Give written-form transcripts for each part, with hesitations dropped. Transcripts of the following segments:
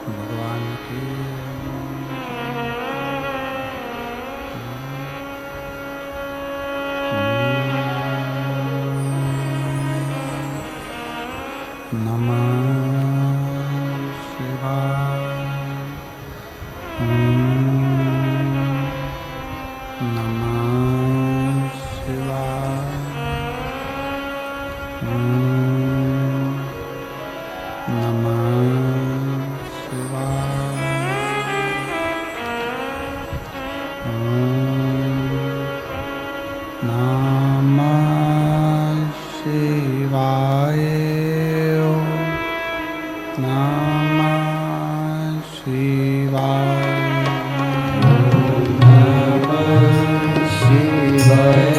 भगवान की नमः शिवाय। नमः शिवाय। नमः शिवाय। नमः शिवाय। नमः शिवाय। नमः शिवाय।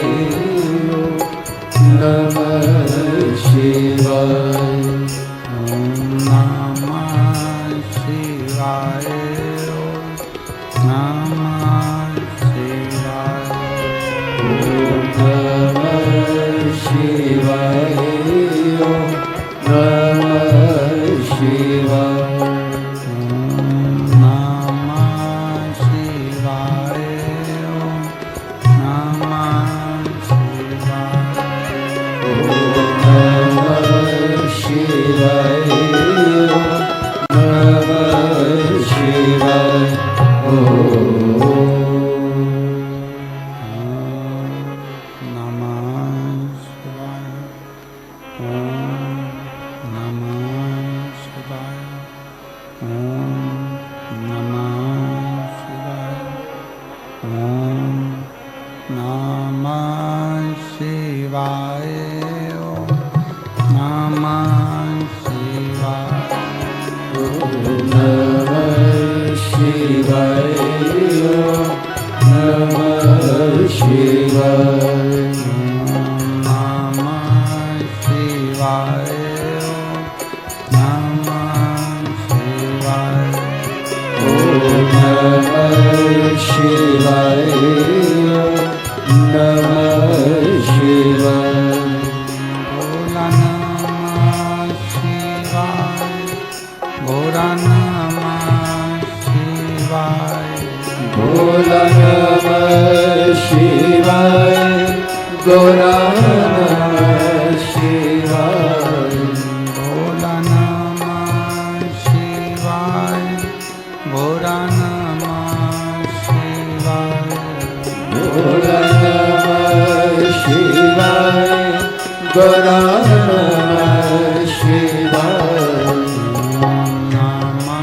नमः शिवाय। नमः शिवाय। नमः शिवाय। नमः शिवाय।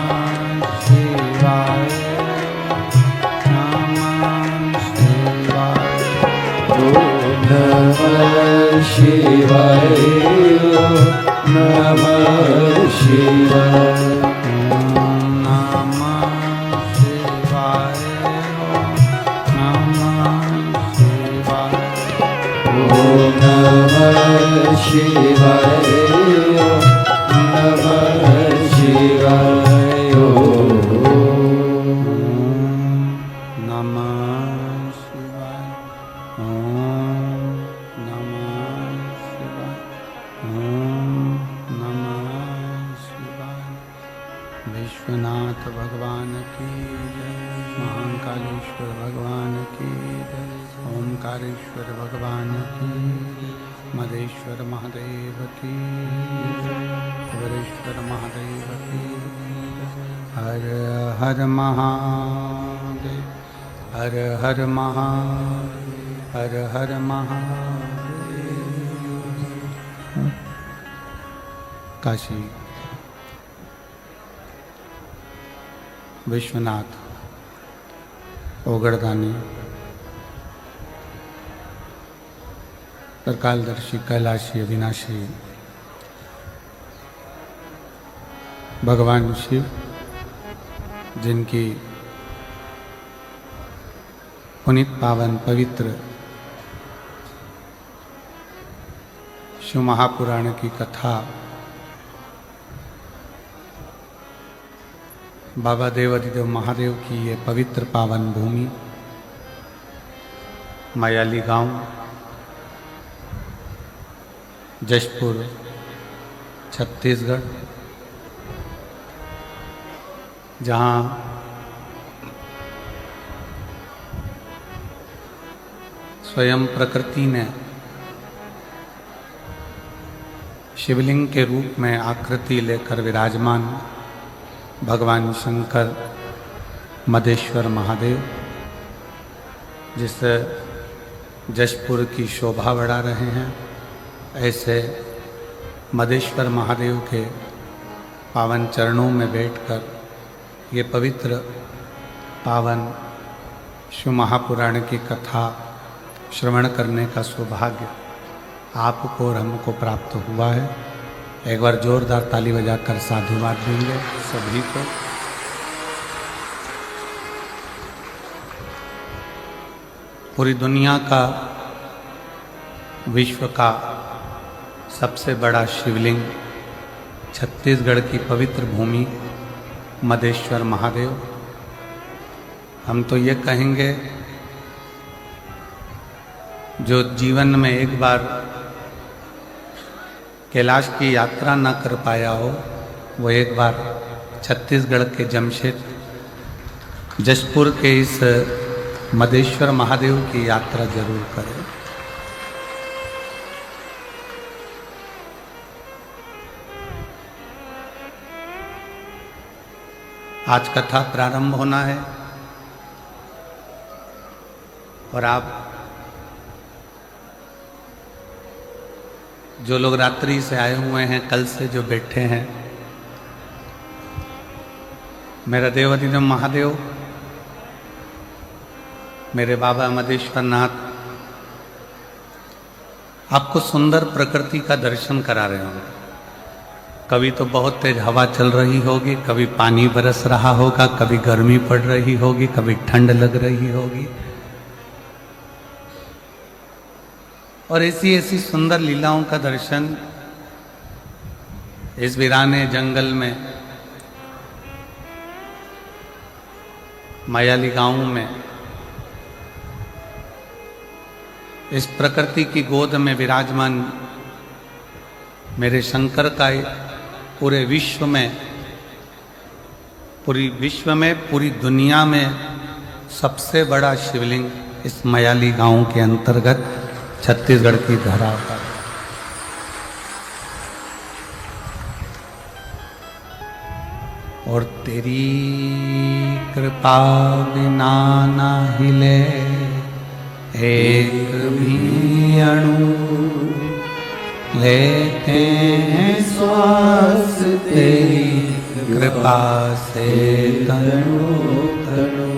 नमः शिवाय। नमः शिवाय। नमः शिवाय। विश्वनाथ भगवान की जय। महाकालेश्वर भगवान की जय। ओमकारेश्वर भगवान की जय। मदेश्वर महादेव की जय। कुबेरेश्वर महादेव की जय। हर हर महादेव। हर हर महादेव। हर हर महादेव। काशी विश्वनाथ ओगड़दानी त्रिकालदर्शी कैलाशी अविनाशी भगवान शिव, जिनकी पुनीत पावन पवित्र शिव महापुराण की कथा बाबा देवाधिदेव महादेव की ये पवित्र पावन भूमि मायाली गांव जशपुर छत्तीसगढ़ जहाँ स्वयं प्रकृति ने शिवलिंग के रूप में आकृति लेकर विराजमान भगवान शंकर मदेश्वर महादेव जिस जशपुर की शोभा बढ़ा रहे हैं, ऐसे मदेश्वर महादेव के पावन चरणों में बैठकर ये पवित्र पावन शिव महापुराण की कथा श्रवण करने का सौभाग्य आपको और हमको प्राप्त हुआ है। एक बार जोरदार ताली बजाकर साधुवाद देंगे सभी को। पूरी दुनिया का, विश्व का सबसे बड़ा शिवलिंग छत्तीसगढ़ की पवित्र भूमि मदेश्वर महादेव। हम तो ये कहेंगे, जो जीवन में एक बार कैलाश की यात्रा न कर पाया हो, वो एक बार छत्तीसगढ़ के जमशेद जशपुर के इस मदेश्वर महादेव की यात्रा जरूर करें। आज कथा प्रारंभ होना है और आप जो लोग रात्रि से आए हुए हैं, कल से जो बैठे हैं, मेरा देवाधिदेव महादेव, मेरे बाबा मदेश्वर नाथ आपको सुंदर प्रकृति का दर्शन करा रहे होंगे। कभी तो बहुत तेज हवा चल रही होगी, कभी पानी बरस रहा होगा, कभी गर्मी पड़ रही होगी, कभी ठंड लग रही होगी, और ऐसी ऐसी सुंदर लीलाओं का दर्शन इस वीराने जंगल में, मायाली गांव में, इस प्रकृति की गोद में विराजमान मेरे शंकर का पूरे विश्व में, पूरी दुनिया में सबसे बड़ा शिवलिंग इस मायाली गांव के अंतर्गत छत्तीसगढ़ की धरा पर। और तेरी कृपा बिना ना हिले एक भी अणु, लेते हैं श्वास तेरी कृपा से तनु तनु।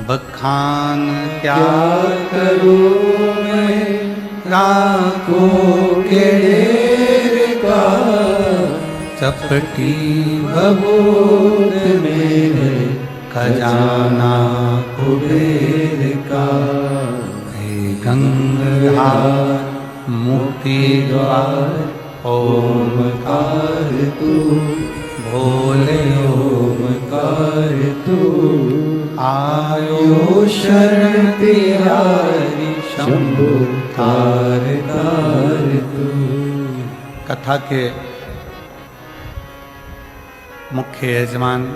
बखान क्या करूं मैं राखों के ढेर का, चपटी बबूत मेरे खजाना कुबेर का। हे गंगाधर मुक्ति द्वार ओमकार तू, भोले ओमकार तू। आयो शरण तिहारी शंभु तार तार तू। कथा के मुख्य यजमान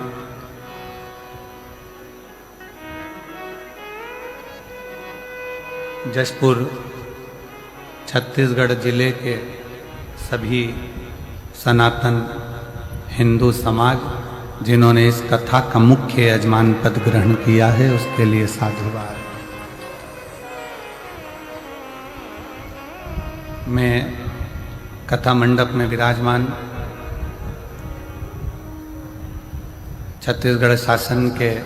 जशपुर छत्तीसगढ़ जिले के सभी सनातन हिंदू समाज, जिन्होंने इस कथा का मुख्य यजमान पद ग्रहण किया है, उसके लिए साधुवाद। मैं कथा मंडप में विराजमान छत्तीसगढ़ शासन के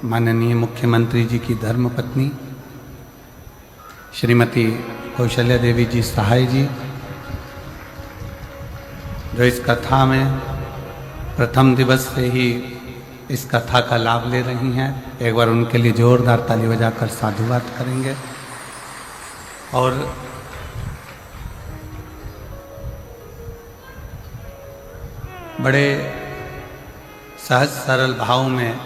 माननीय मुख्यमंत्री जी की धर्मपत्नी श्रीमती कौशल्या देवी जी सहाय जी, जो इस कथा में प्रथम दिवस से ही इस कथा का लाभ ले रही हैं, एक बार उनके लिए जोरदार ताली बजाकर साधुवाद करेंगे। और बड़े सहज सरल भाव में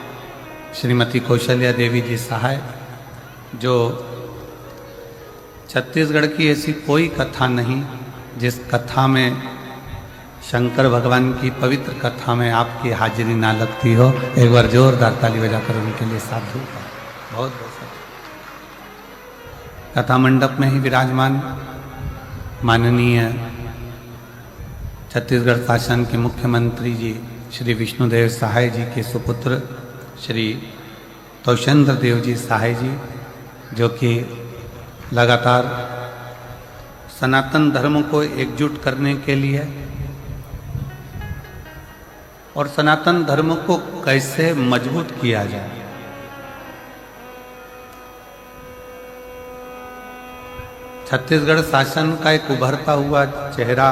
श्रीमती कौशल्या देवी जी सहाय, जो छत्तीसगढ़ की ऐसी कोई कथा नहीं जिस कथा में शंकर भगवान की पवित्र कथा में आपकी हाजिरी ना लगती हो। एक बार जोरदार ताली बजाकर उनके लिए साधु का बहुत बहुत कथा मंडप में ही विराजमान माननीय छत्तीसगढ़ शासन के मुख्यमंत्री जी श्री विष्णुदेव सहाय जी के सुपुत्र श्री तोषेंद्र देव जी सहाय जी, जो कि लगातार सनातन धर्म को एकजुट करने के लिए और सनातन धर्म को कैसे मजबूत किया जाए, छत्तीसगढ़ शासन का एक उभरता हुआ चेहरा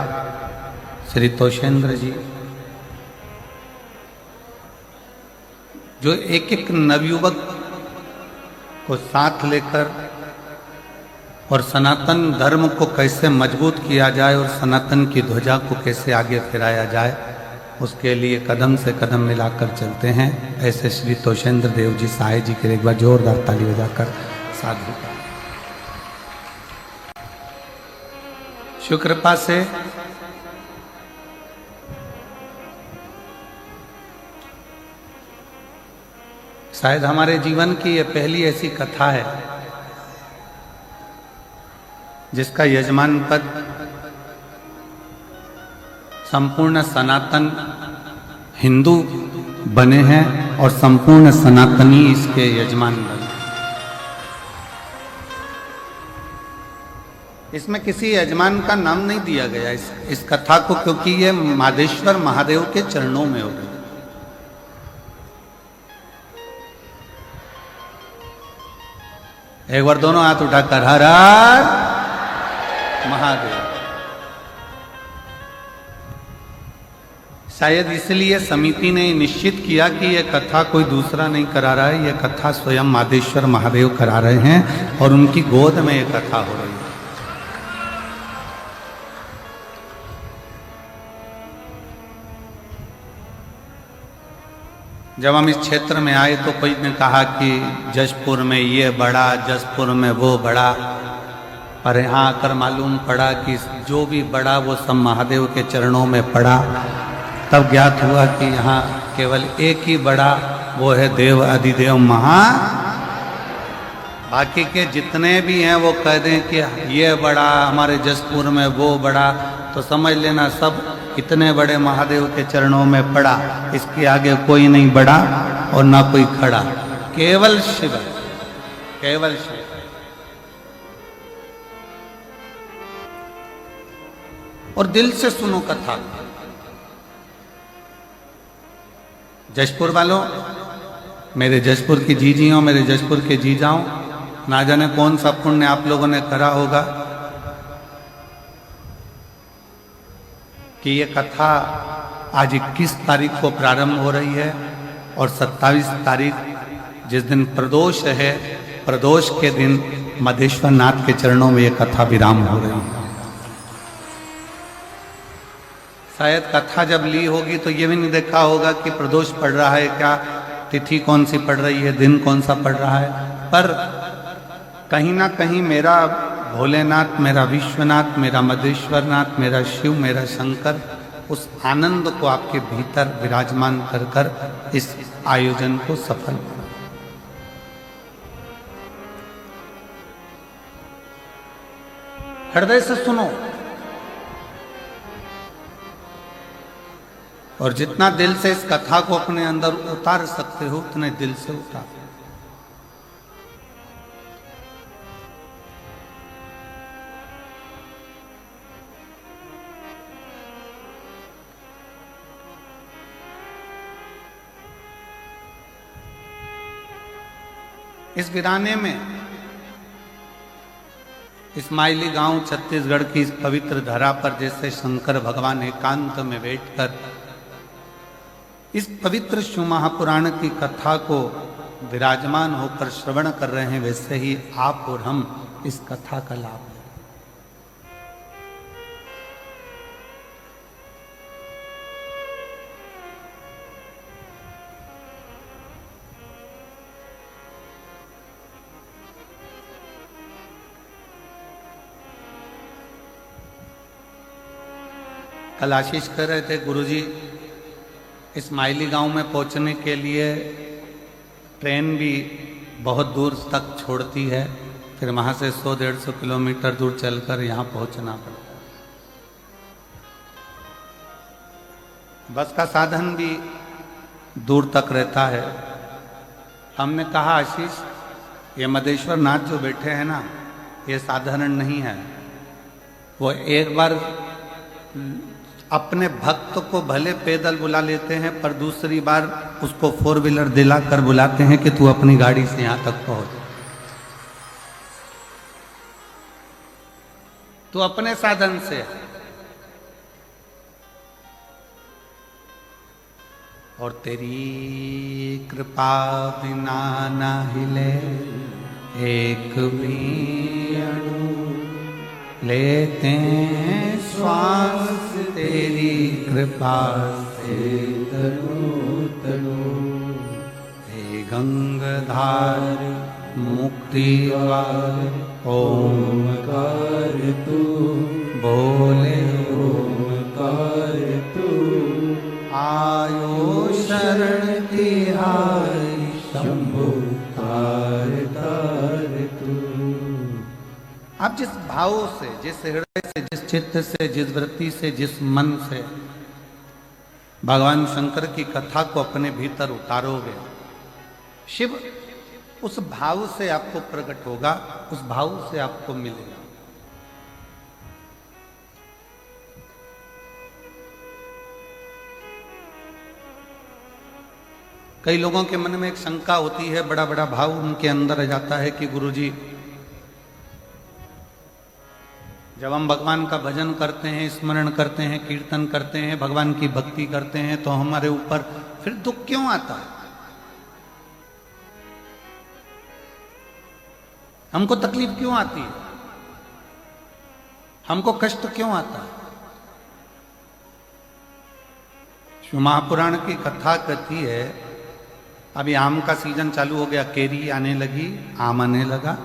श्री तोषेंद्र जी, जो एक एक नवयुवक को साथ लेकर और सनातन धर्म को कैसे मजबूत किया जाए और सनातन की ध्वजा को कैसे आगे फहराया जाए, उसके लिए कदम से कदम मिलाकर चलते हैं। ऐसे श्री तोषेंद्र देव जी सहाय जी के लिए एक बार जोरदार ताली बजाकर साधु का। शिव कृपा से शायद हमारे जीवन की यह पहली ऐसी कथा है जिसका यजमान पद संपूर्ण सनातन हिंदू बने हैं और संपूर्ण सनातनी इसके यजमान बने। इसमें किसी यजमान का नाम नहीं दिया गया इस कथा को, क्योंकि ये मादेश्वर महादेव के चरणों में हो गई। एक बार दोनों हाथ उठाकर हर हर महादेव। शायद इसलिए समिति ने निश्चित किया कि यह कथा कोई दूसरा नहीं करा रहा है, यह कथा स्वयं मादेश्वर महादेव करा रहे हैं और उनकी गोद में यह कथा हो रही है। जब हम इस क्षेत्र में आए तो कोई ने कहा कि जशपुर में ये बड़ा, जशपुर में वो बड़ा, पर यहाँ आकर मालूम पड़ा कि जो भी बड़ा वो सब महादेव के चरणों में पड़ा। तब ज्ञात हुआ कि यहाँ केवल एक ही बड़ा, वो है देव अधिदेव महा। बाकी के जितने भी हैं वो कह दें कि ये बड़ा, हमारे जशपुर में वो बड़ा, तो समझ लेना सब इतने बड़े महादेव के चरणों में पड़ा। इसके आगे कोई नहीं बड़ा और ना कोई खड़ा, केवल शिव, केवल शिव। और दिल से सुनो कथा। जशपुर वालों, मेरे जशपुर की जीजियों, मेरे जशपुर के जीजाओं, ना जाने कौन सा पुण्य आप लोगों ने करा होगा कि ये कथा आज 21 तारीख को प्रारंभ हो रही है और 27 तारीख जिस दिन प्रदोष है, प्रदोष के दिन मधेश्वर नाथ के चरणों में ये कथा विराम हो रही है। शायद कथा जब ली होगी तो ये भी नहीं देखा होगा कि प्रदोष पड़ रहा है क्या, तिथि कौन सी पड़ रही है, दिन कौन सा पड़ रहा है, पर कहीं ना कहीं मेरा भोलेनाथ, मेरा विश्वनाथ, मेरा मधेश्वर नाथ, मेरा शिव, मेरा शंकर उस आनंद को आपके भीतर विराजमान कर कर इस आयोजन को सफल करें। हृदय से सुनो और जितना दिल से इस कथा को अपने अंदर उतार सकते हो उतने दिल से उतार। इस वीराने में इस्माइली गांव छत्तीसगढ़ की इस पवित्र धरा पर जैसे शंकर भगवान एकांत में बैठकर इस पवित्र शिव महापुराण की कथा को विराजमान होकर श्रवण कर रहे हैं, वैसे ही आप और हम इस कथा का लाभ लें। कल आशीष कर रहे थे गुरुजी, इस माइली गांव में पहुंचने के लिए ट्रेन भी बहुत दूर तक छोड़ती है, फिर वहाँ से 100-150 किलोमीटर दूर चलकर यहाँ पहुँचना पड़ता है। बस का साधन भी दूर तक रहता है। हमने कहा आशीष, ये मदेश्वर नाथ जो बैठे हैं ना, ये साधारण नहीं है। वो एक बार अपने भक्त को भले पैदल बुला लेते हैं, पर दूसरी बार उसको 4 व्हीलर दिलाकर बुलाते हैं कि तू अपनी गाड़ी से यहां तक पहुंच। तू अपने साधन से, और तेरी कृपा बिना न हिले एक भी अणु, लेते हैं श्वास तेरी कृपा से तनु तनु। हे गंगाधार मुक्ति ओमकार तू, बोले ओमकार तू, आयो शरण तिहारी शंभु तार तार तू। आप जिस भाव से, जिस हृदय से, जिस चित्त से, जिस वृत्ति से, जिस मन से भगवान शंकर की कथा को अपने भीतर उतारोगे, शिव उस भाव से आपको प्रकट होगा, उस भाव से आपको मिलेगा। कई लोगों के मन में एक शंका होती है, बड़ा बड़ा भाव उनके अंदर आ जाता है कि गुरुजी, जब हम भगवान का भजन करते हैं, स्मरण करते हैं, कीर्तन करते हैं, भगवान की भक्ति करते हैं, तो हमारे ऊपर फिर दुख क्यों आता है? हमको तकलीफ क्यों आती है? हमको कष्ट क्यों आता है? शिव महापुराण की कथा कहती है, अभी आम का सीजन चालू हो गया, केरी आने लगी, आम आने लगा।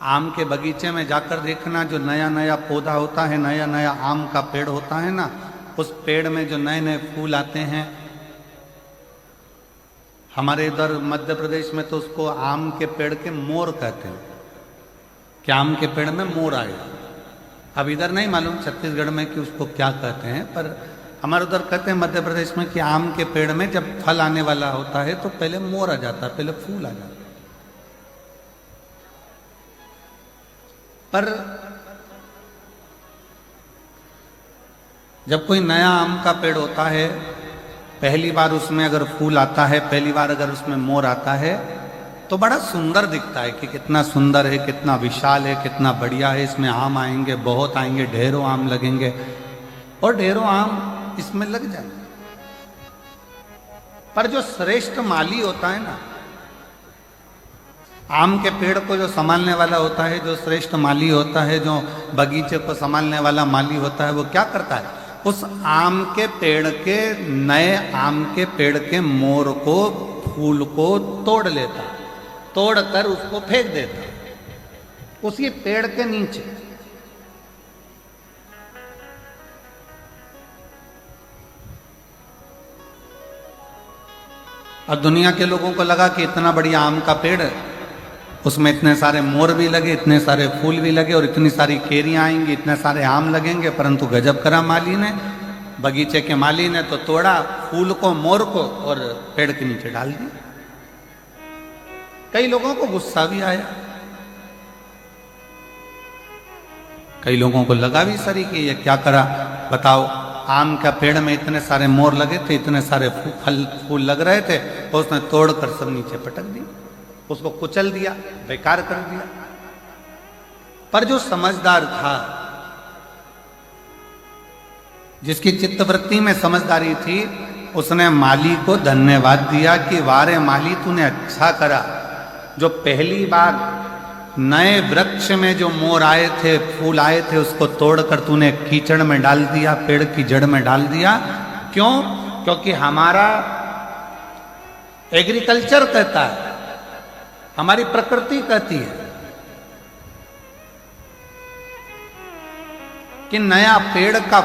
आम के बगीचे में जाकर देखना, जो नया नया पौधा होता है, नया नया आम का पेड़ होता है ना, उस पेड़ में जो नए नए फूल आते हैं, हमारे इधर मध्य प्रदेश में तो उसको आम के पेड़ के मोर कहते हैं, कि आम के पेड़ में मोर आएगा। अब इधर नहीं मालूम छत्तीसगढ़ में कि उसको क्या कहते हैं, पर हमारे उधर कहते हैं मध्य प्रदेश में कि आम के पेड़ में जब फल आने वाला होता है तो पहले मोर आ जाता है, पहले फूल आ जाता है। पर जब कोई नया आम का पेड़ होता है, पहली बार उसमें अगर फूल आता है, पहली बार अगर उसमें मोर आता है, तो बड़ा सुंदर दिखता है कि कितना सुंदर है, कितना विशाल है, कितना बढ़िया है, इसमें आम आएंगे, बहुत आएंगे, ढेरों आम लगेंगे, और ढेरों आम इसमें लग जाएंगे। पर जो श्रेष्ठ माली होता है ना, आम के पेड़ को जो संभालने वाला होता है, जो श्रेष्ठ माली होता है, जो बगीचे को संभालने वाला माली होता है, वो क्या करता है? उस आम के पेड़ के, नए आम के पेड़ के मोर को, फूल को तोड़ लेता, तोड़कर उसको फेंक देता उसी पेड़ के नीचे। और दुनिया के लोगों को लगा कि इतना बढ़िया आम का पेड़ है, उसमें इतने सारे मोर भी लगे, इतने सारे फूल भी लगे, और इतनी सारी केरियां आएंगी, इतने सारे आम लगेंगे, परंतु गजब करा माली ने, बगीचे के माली ने तो तोड़ा फूल को, मोर को, और पेड़ के नीचे डाल दिया। कई लोगों को गुस्सा भी आया, कई लोगों को लगा भी सरी कि ये क्या करा, बताओ, आम का पेड़ में इतने सारे मोर लगे थे, इतने सारे फूल लग रहे थे, और उसने तोड़कर सब नीचे पटक दिया, उसको कुचल दिया, बेकार कर दिया। पर जो समझदार था, जिसकी चित्तवृत्ति में समझदारी थी, उसने माली को धन्यवाद दिया कि वारे माली, तूने अच्छा करा, जो पहली बार नए वृक्ष में जो मोर आए थे, फूल आए थे, उसको तोड़कर तूने कीचड़ में डाल दिया, पेड़ की जड़ में डाल दिया। क्यों? क्योंकि हमारा एग्रीकल्चर कहता है, हमारी प्रकृति कहती है कि नया पेड़ का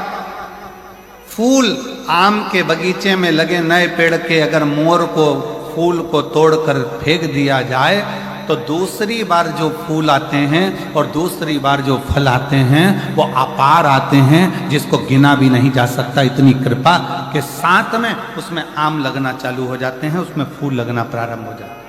फूल आम के बगीचे में लगे नए पेड़ के अगर मोर को फूल को तोड़कर फेंक दिया जाए तो दूसरी बार जो फूल आते हैं और दूसरी बार जो फल आते हैं वो अपार आते हैं, जिसको गिना भी नहीं जा सकता। इतनी कृपा के साथ में उसमें आम लगना चालू हो जाते हैं, उसमें फूल लगना प्रारंभ हो जाते हैं।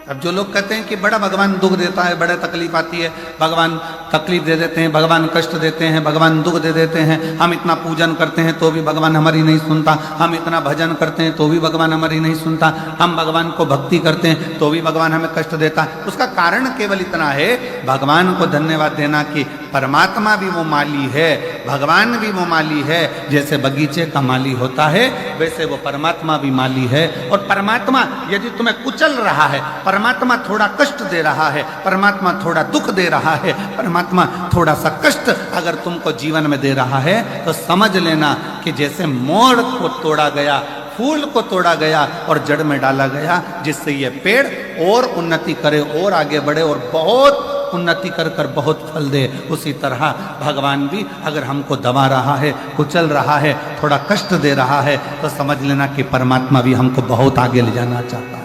अब जो लोग कहते हैं कि बड़ा भगवान दुख देता है, बड़ा तकलीफ आती है, भगवान तकलीफ दे देते हैं, भगवान कष्ट देते हैं, भगवान दुख दे देते हैं, हम इतना पूजन करते हैं तो भी भगवान हमारी नहीं सुनता, हम इतना भजन करते हैं तो भी भगवान हमारी नहीं सुनता, हम भगवान को भक्ति करते हैं तो भी भगवान हमें कष्ट देता है। उसका कारण केवल इतना है, भगवान को धन्यवाद देना कि परमात्मा भी वो माली है, भगवान भी वो माली है। जैसे बगीचे का माली होता है वैसे वो परमात्मा भी माली है। और परमात्मा यदि तुम्हें कुचल रहा है, परमात्मा थोड़ा कष्ट दे रहा है, परमात्मा थोड़ा दुख दे रहा है, परमात्मा थोड़ा सा कष्ट अगर तुमको जीवन में दे रहा है तो समझ लेना कि जैसे मोड़ को तोड़ा गया, फूल को तोड़ा गया और जड़ में डाला गया, जिससे ये पेड़ और उन्नति करे और आगे बढ़े और बहुत उन्नति कर कर बहुत फल दे, उसी तरह भगवान भी अगर हमको दबा रहा है, कुचल रहा है, थोड़ा कष्ट दे रहा है तो समझ लेना कि परमात्मा भी हमको बहुत आगे ले जाना चाहता है।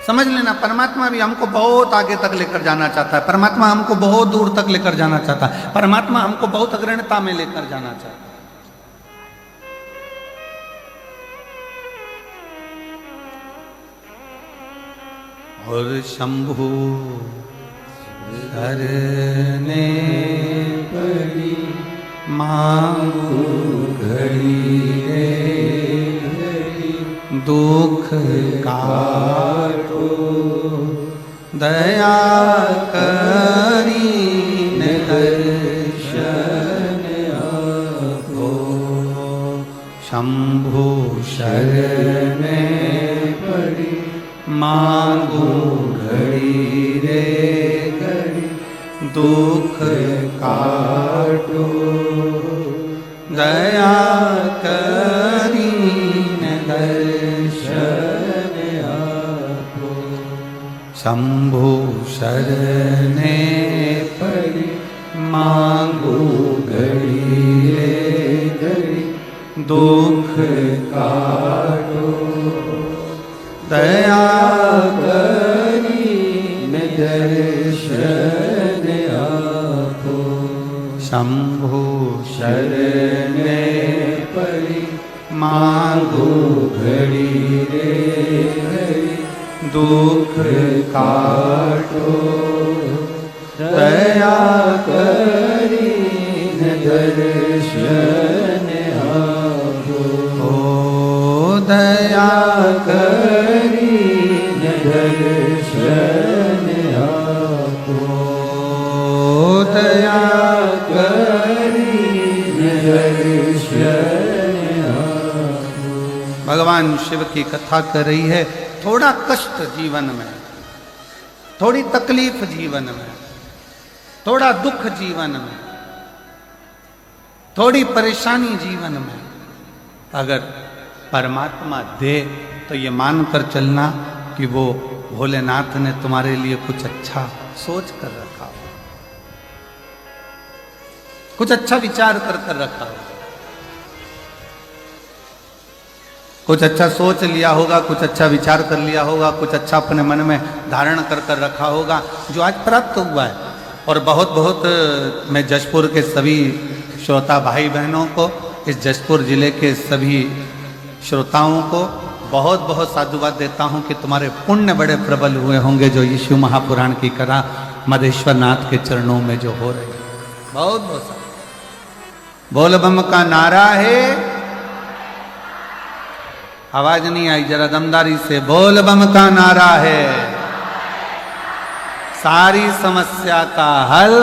समझ लेना, परमात्मा भी हमको बहुत आगे तक लेकर जाना चाहता है, परमात्मा हमको बहुत दूर तक लेकर जाना चाहता है, परमात्मा हमको बहुत अग्रणता में लेकर जाना चाहता है। और शंभु शरणे पड़ी मांगू घड़ी रे, दुख काटो दया करीन दर्शन आपो। शंभु शरणे पड़ी मांगू घड़ी रे घड़ी, दुख काटो दया करीन दर्शन आपो। शंभु शरणे पड़ी मांगू घड़ी रे घड़ी, दुख काटो दया करीन दर्शन आपो। शंभु शरणे पड़ी मांगू घड़ी रे घड़ी, दुख काटो दया करीन दर्शन आपो। ओ दया करीन दर्शन आपो, दया करीन दर्शन आपो। भगवान शिव की कथा कर रही है। थोड़ा कष्ट जीवन में, थोड़ी तकलीफ जीवन में, थोड़ा दुख जीवन में, थोड़ी परेशानी जीवन में अगर परमात्मा दे तो ये मानकर चलना कि वो भोलेनाथ ने तुम्हारे लिए कुछ अच्छा सोच कर रखा हो, कुछ अच्छा विचार कर कर रखा हो, कुछ अच्छा सोच लिया होगा, कुछ अच्छा विचार कर लिया होगा, कुछ अच्छा अपने मन में धारण कर कर रखा होगा जो आज प्राप्त हुआ है। और बहुत बहुत मैं जशपुर के सभी श्रोता भाई बहनों को, इस जशपुर जिले के सभी श्रोताओं को बहुत बहुत साधुवाद देता हूँ कि तुम्हारे पुण्य बड़े प्रबल हुए होंगे जो यीशु महापुराण की कथा मधेश्वर नाथ के चरणों में जो हो रही है। बहुत बहुत बोल बम का नारा है। आवाज नहीं आई, जरा दमदारी से बोल बम का नारा है। सारी समस्या का हल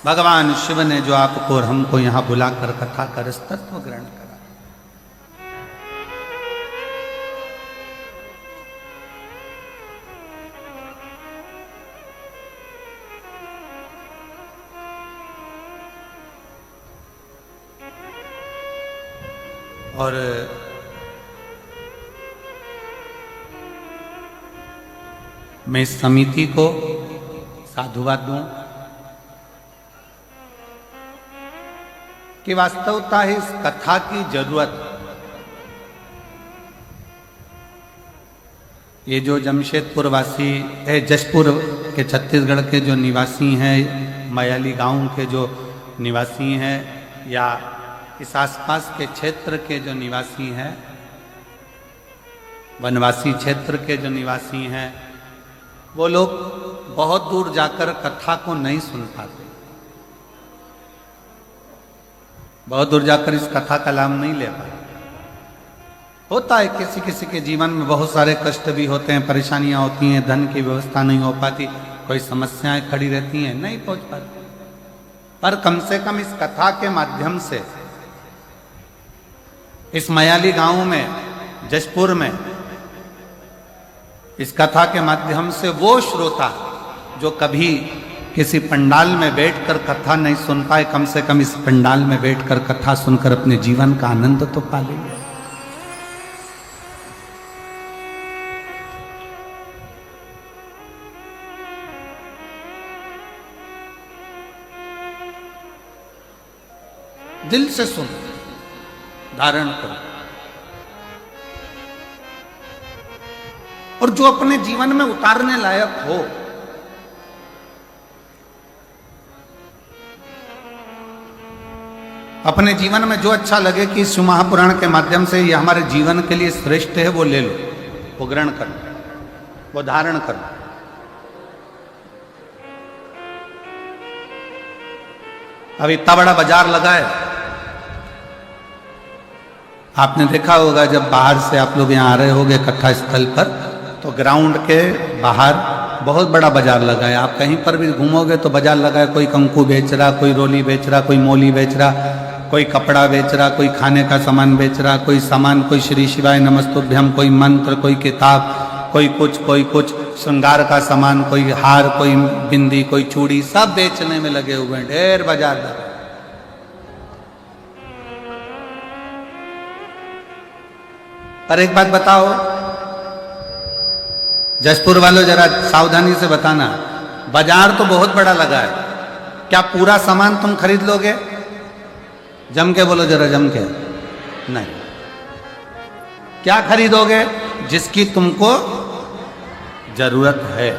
भगवान शिव ने जो आपको और हमको यहां बुलाकर कथा कर इस तत्व ग्रहण करा। और मैं इस समिति को साधुवाद दूं कि वास्तवता है इस कथा की जरूरत। ये जो जमशेदपुर वासी है, जशपुर के छत्तीसगढ़ के जो निवासी हैं, मयाली गांव के जो निवासी हैं, या इस आसपास के क्षेत्र के जो निवासी हैं, वनवासी क्षेत्र के जो निवासी हैं, वो लोग बहुत दूर जाकर कथा को नहीं सुन पाते, बहुत दूर जाकर इस कथा का लाभ नहीं ले पाते। होता है किसी किसी के जीवन में बहुत सारे कष्ट भी होते हैं, परेशानियां होती हैं, धन की व्यवस्था नहीं हो पाती, कोई समस्याएं खड़ी रहती हैं, नहीं पहुंच पाती। पर कम से कम इस कथा के माध्यम से इस मयाली गांव में, जशपुर में, इस कथा के माध्यम से वो श्रोता जो कभी किसी पंडाल में बैठकर कथा नहीं सुन पाए, कम से कम इस पंडाल में बैठकर कथा सुनकर अपने जीवन का आनंद तो पा लेंगे। दिल से सुन, धारण करो, और जो अपने जीवन में उतारने लायक हो, अपने जीवन में जो अच्छा लगे कि इस महापुराण के माध्यम से ये हमारे जीवन के लिए श्रेष्ठ है, वो ले लो, वो ग्रहण करो, वो धारण करो। अब इतना बड़ा बाजार लगा है, आपने देखा होगा जब बाहर से आप लोग यहाँ आ रहे होंगे कथा स्थल पर, तो ग्राउंड के बाहर बहुत बड़ा बाजार लगा है। आप कहीं पर भी घूमोगे तो बाजार लगा है, कोई कंकु बेच रहा, कोई रोली बेच रहा, कोई मोली बेच रहा, कोई कपड़ा बेच रहा, कोई खाने का सामान बेच रहा, कोई सामान, कोई श्री शिवाय नमस्तुभ्यम, कोई मंत्र, कोई किताब, कोई कुछ श्रृंगार का सामान, कोई हार, कोई बिंदी, कोई चूड़ी, सब बेचने में लगे हुए हैं, ढेर बाजार लगा। पर एक बात बताओ, जशपुर वालों जरा सावधानी से बताना, बाजार तो बहुत बड़ा लगा है, क्या पूरा सामान तुम खरीद लोगे? जम के बोलो जरा, जम के। नहीं, क्या खरीदोगे? जिसकी तुमको जरूरत है।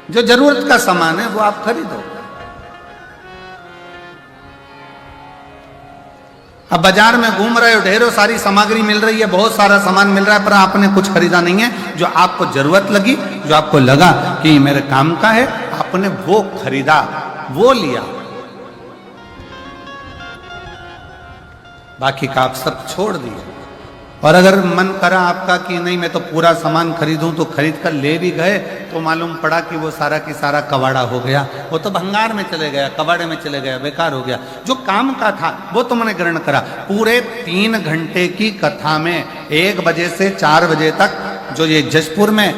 जो जरूरत का सामान है वो आप खरीदो। अब बाजार में घूम रहे हो, ढेरों सारी सामग्री मिल रही है, बहुत सारा सामान मिल रहा है, पर आपने कुछ खरीदा नहीं है। जो आपको जरूरत लगी, जो आपको लगा कि मेरे काम का है, आपने वो खरीदा, वो लिया, बाकी का आप सब छोड़ दिए। और अगर मन करा आपका कि नहीं मैं तो पूरा सामान खरीदूं, तो खरीद कर ले भी गए तो मालूम पड़ा कि वो सारा की सारा कबाड़ा हो गया, वो तो भंगार में चले गया, कबाड़े में चले गया, बेकार हो गया। जो काम का था वो तुमने ग्रहण करा। पूरे 3 घंटे की कथा में 1 बजे से 4 बजे तक जो ये जशपुर में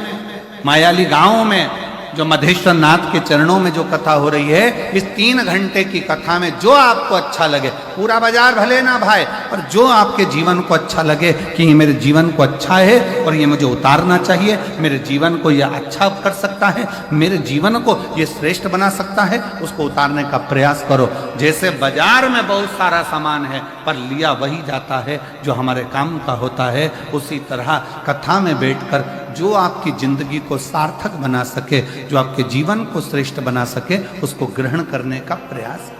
मायाली गांव में जो मधेश्वर नाथ के चरणों में जो कथा हो रही है, इस 3 घंटे की कथा में जो आपको अच्छा लगे, पूरा बाजार भले ना भाई, और जो आपके जीवन को अच्छा लगे कि ये मेरे जीवन को अच्छा है और ये मुझे उतारना चाहिए, मेरे जीवन को ये अच्छा कर सकता है, मेरे जीवन को ये श्रेष्ठ बना सकता है, उसको उतारने का प्रयास करो। जैसे बाजार में बहुत सारा सामान है पर लिया वही जाता है जो हमारे काम का होता है, उसी तरह कथा में बैठकर जो आपकी जिंदगी को सार्थक बना सके, जो आपके जीवन को श्रेष्ठ बना सके, उसको ग्रहण करने का प्रयास करें।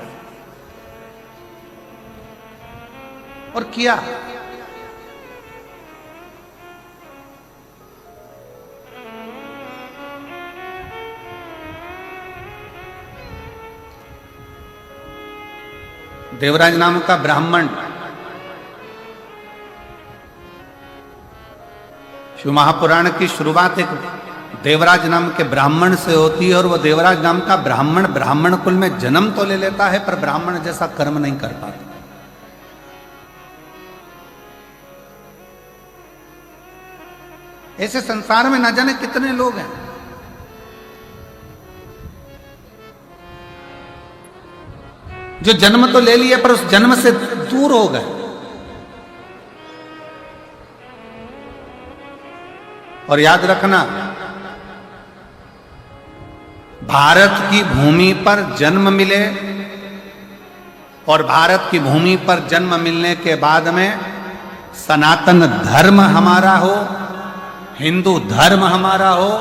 और किया। देवराज नाम का ब्राह्मण शिव महापुराण की शुरुआत एक देवराज नाम के ब्राह्मण से होती है, और वो देवराज नाम का ब्राह्मण ब्राह्मण कुल में जन्म तो ले लेता है पर ब्राह्मण जैसा कर्म नहीं कर पाता। ऐसे संसार में न जाने कितने लोग हैं। जो जन्म तो ले लिए पर उस जन्म से दूर हो गए। और याद रखना, भारत की भूमि पर जन्म मिले और भारत की भूमि पर जन्म मिलने के बाद में सनातन धर्म हमारा हो, हिंदू धर्म हमारा हो,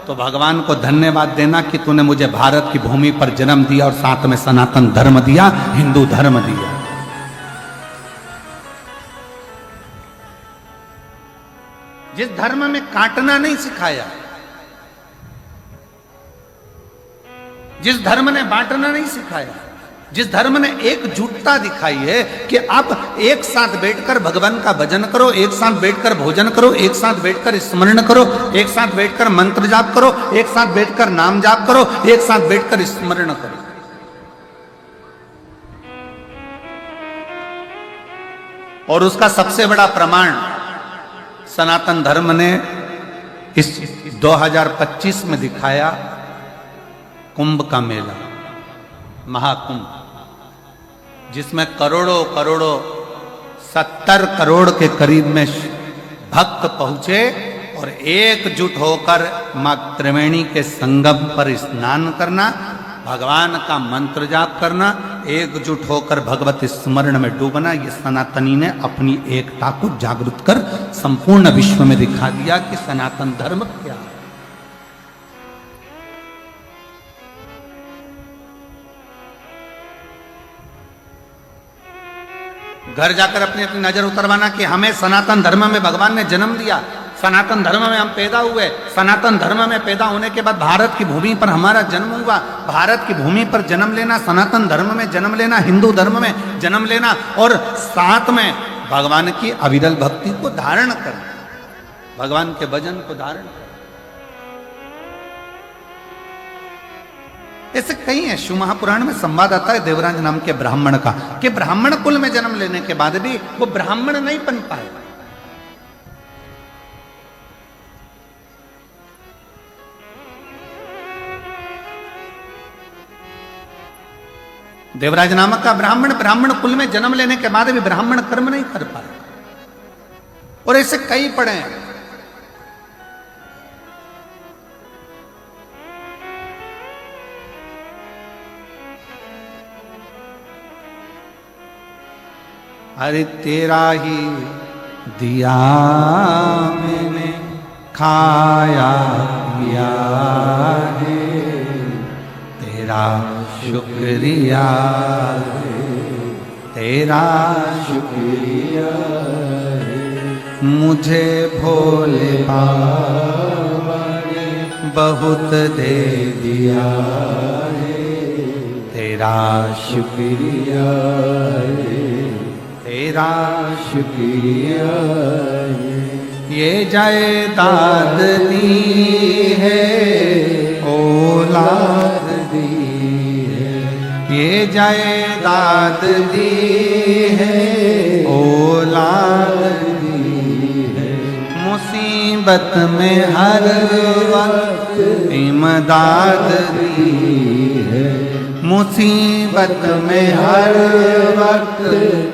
तो भगवान को धन्यवाद देना कि तूने मुझे भारत की भूमि पर जन्म दिया और साथ में सनातन धर्म दिया, हिंदू धर्म दिया। जिस धर्म में काटना नहीं सिखाया, जिस धर्म ने बांटना नहीं सिखाया, जिस धर्म ने एकजुटता दिखाई है कि आप एक साथ बैठकर भगवान का भजन करो, एक साथ बैठकर भोजन करो, एक साथ बैठकर स्मरण करो, एक साथ बैठकर मंत्र जाप करो, एक साथ बैठकर नाम जाप करो, एक साथ बैठकर स्मरण करो। और उसका सबसे बड़ा प्रमाण सनातन धर्म ने इस 2025 में दिखाया, कुंभ का मेला, महाकुंभ, जिसमें करोड़ों करोड़ों 70 करोड़ के करीब में भक्त पहुंचे और एकजुट होकर मां त्रिवेणी के संगम पर स्नान करना, भगवान का मंत्र जाप करना, एकजुट होकर भगवत स्मरण में डूबना, ये सनातनी ने अपनी एकता को जागृत कर संपूर्ण विश्व में दिखा दिया कि सनातन धर्म क्या है। घर जाकर अपनी अपनी नजर उतरवाना कि हमें सनातन धर्म में भगवान ने जन्म दिया, सनातन धर्म में हम पैदा हुए, सनातन धर्म में पैदा होने के बाद भारत की भूमि पर हमारा जन्म हुआ, भारत की भूमि पर जन्म लेना, सनातन धर्म में जन्म लेना, हिंदू धर्म में जन्म लेना और साथ में भगवान की अविरल भक्ति को धारण करना, भगवान के भजन को धारण करना। ऐसे कई है। शिव महापुराण में संवाद आता है देवराज नाम के ब्राह्मण का कि ब्राह्मण कुल में जन्म लेने के बाद भी वो ब्राह्मण नहीं बन पाए। देवराज नामक का ब्राह्मण कुल में जन्म लेने के बाद भी ब्राह्मण कर्म नहीं कर पाए। और ऐसे कई पढ़े हैं। अरे तेरा ही दिया मैंने खाया पिया है, तेरा शुक्रिया है, तेरा शुक्रिया है, मुझे भोले बाबा ने बहुत दे दिया है, तेरा शुक्रिया है, तेरा शुक्रिया है। ये जायदाद दी है, औलाद दी है, ये जायदाद दी है, औलाद दी है, मुसीबत में हर वक्त इमदाद दी है, मुसीबत में हर वक्त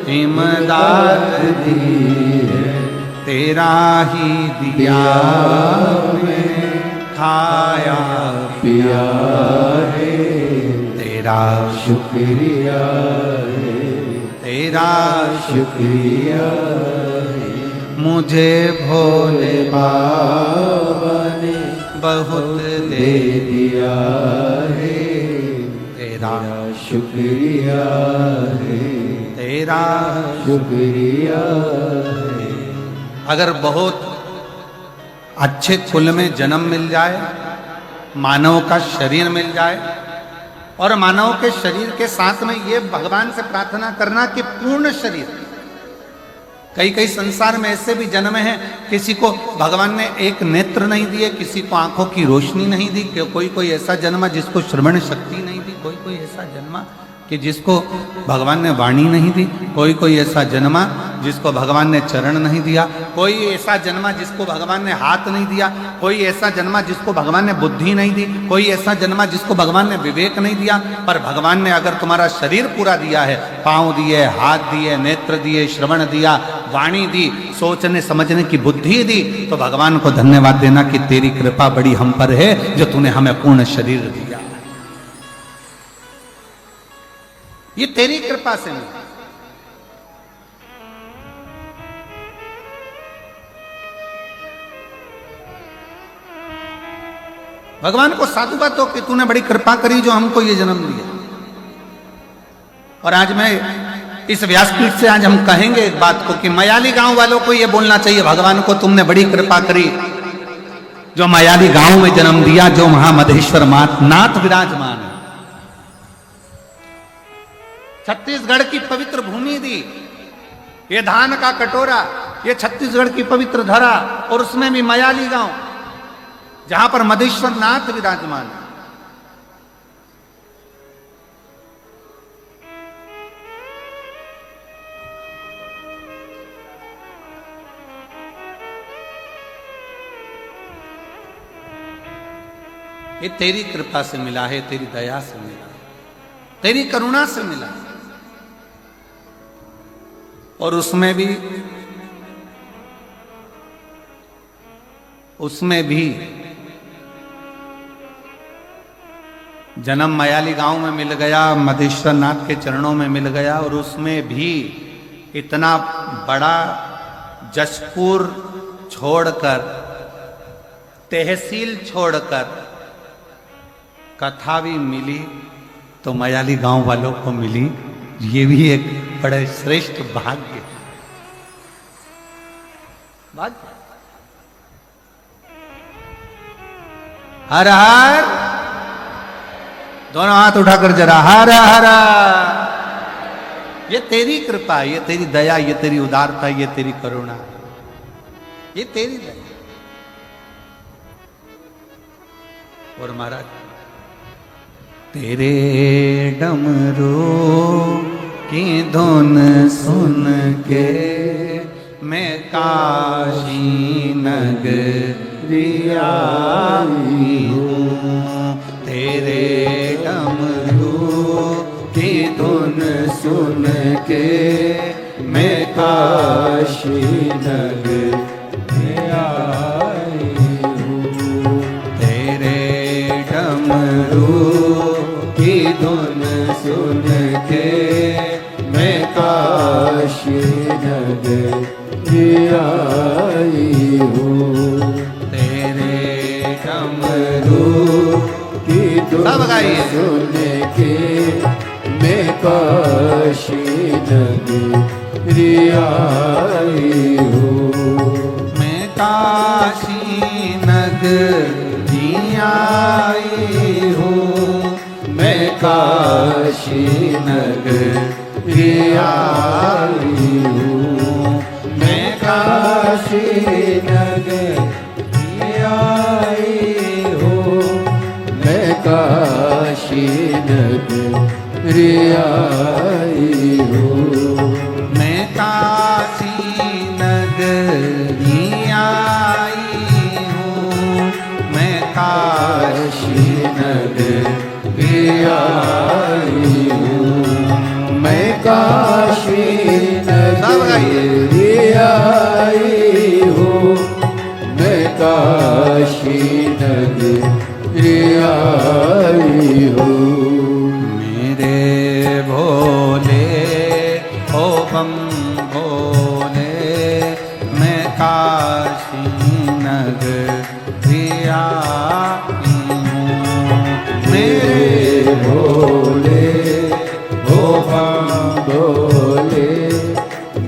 इमदाद दी है, तेरा ही दिया मैंने खाया पिया है, तेरा शुक्रिया है, तेरा शुक्रिया है, मुझे भोले बाबा ने बहुत दे दिया है, तेरा शुक्रिया है, तेरा शुक्रिया है। अगर बहुत अच्छे कुल में जन्म मिल जाए, मानव का शरीर मिल जाए और मानव के शरीर के साथ में ये भगवान से प्रार्थना करना कि पूर्ण शरीर। कई संसार में ऐसे भी जन्म हैं, किसी को भगवान ने एक नेत्र नहीं दिए, किसी को आंखों की रोशनी नहीं दी, कोई ऐसा जन्मा जिसको श्रवण शक्ति नहीं दी, कोई ऐसा जन्मा कि जिसको भगवान ने वाणी नहीं दी, कोई कोई ऐसा जन्मा जिसको भगवान ने चरण नहीं दिया, कोई ऐसा जन्मा जिसको भगवान ने हाथ नहीं दिया, कोई ऐसा जन्मा जिसको भगवान ने बुद्धि नहीं दी, कोई ऐसा जन्मा जिसको भगवान ने विवेक नहीं दिया। पर भगवान ने अगर तुम्हारा शरीर पूरा दिया है, पाँव दिए, हाथ दिए, नेत्र दिए, श्रवण दिया, वाणी दी, सोचने समझने की बुद्धि दी, तो भगवान को धन्यवाद देना कि तेरी कृपा बड़ी हम पर है जो तूने हमें पूर्ण शरीर दिया। ये तेरी कृपा से मिला। भगवान को साधुवाद दो कि तूने बड़ी कृपा करी जो हमको ये जन्म दिया। और आज मैं इस व्यासपीठ से आज हम कहेंगे एक बात को कि मयाली गांव वालों को ये बोलना चाहिए, भगवान को तुमने बड़ी कृपा करी जो मयाली गांव में जन्म दिया, जो महामधेश्वर नाथ विराजमान है। छत्तीसगढ़ की पवित्र भूमि दी, ये धान का कटोरा, ये छत्तीसगढ़ की पवित्र धरा, और उसमें भी मयाली गांव जहां पर मधेश्वर नाथ विराजमान है। ये तेरी कृपा से मिला है, तेरी दया से मिला है, तेरी करुणा से मिला है। और उसमें भी जन्म मयाली गांव में मिल गया, मधेश्वर नाथ के चरणों में मिल गया, और उसमें भी इतना बड़ा जशपुर छोड़कर, तहसील छोड़कर कथा भी मिली तो मयाली गांव वालों को मिली। ये भी एक बड़े श्रेष्ठ भाग्य। हर हर, दोनों हाथ उठाकर जरा हर हर। ये तेरी कृपा, ये तेरी दया, ये तेरी उदारता, ये तेरी करुणा, ये तेरी दया। और महाराज तेरे डमरू की धुन सुन के मैं काशी नगरी आई हूँ। तेरे डमरू की धुन सुन के मैं काशी नगरी आई हूँ। तेरे डमरू की धुन सुन के मैं काशी नगरी आई हूँ। तेरे डमरू की धुन सुन के मैं काशी नगरी आई हूँ। मैं काशी नगरी आई हूँ। मैं काशी नगरी आई हूँ। मैं काशी नगरी आई हूँ। मैं काशी नगरी आई हूँ। मैं काशी नगरी आई हूँ। मैं काशी नगरी आई हूँ। मैं काशी नगरी आई हूँ। मैं काशी नगरी आई हूँ। मेरे भोले ओ बम भोले, मैं काशी नगरी आई हूँ। मेरे भोले ओ बम भोले,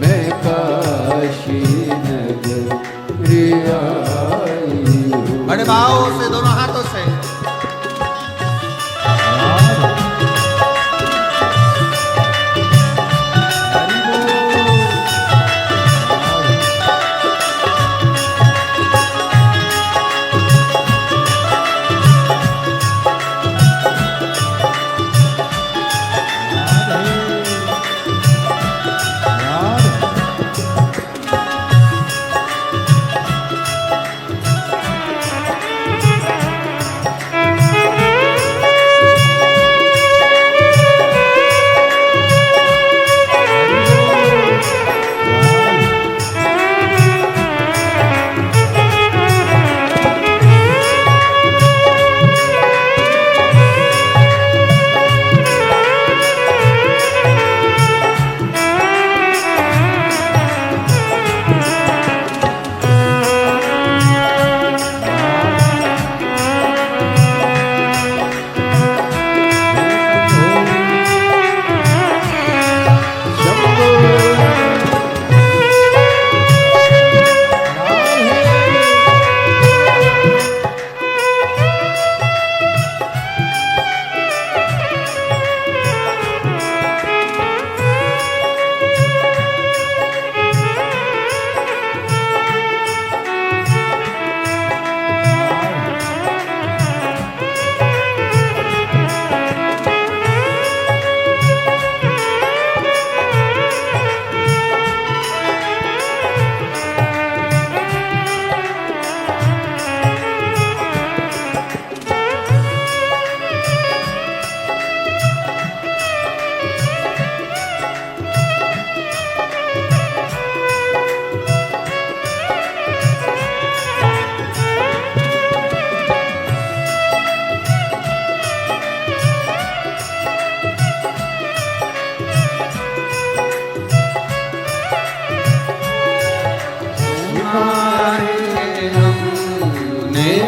मैं काशी नगरी आई हूँ। बड़े भाव से दोनों हाथों से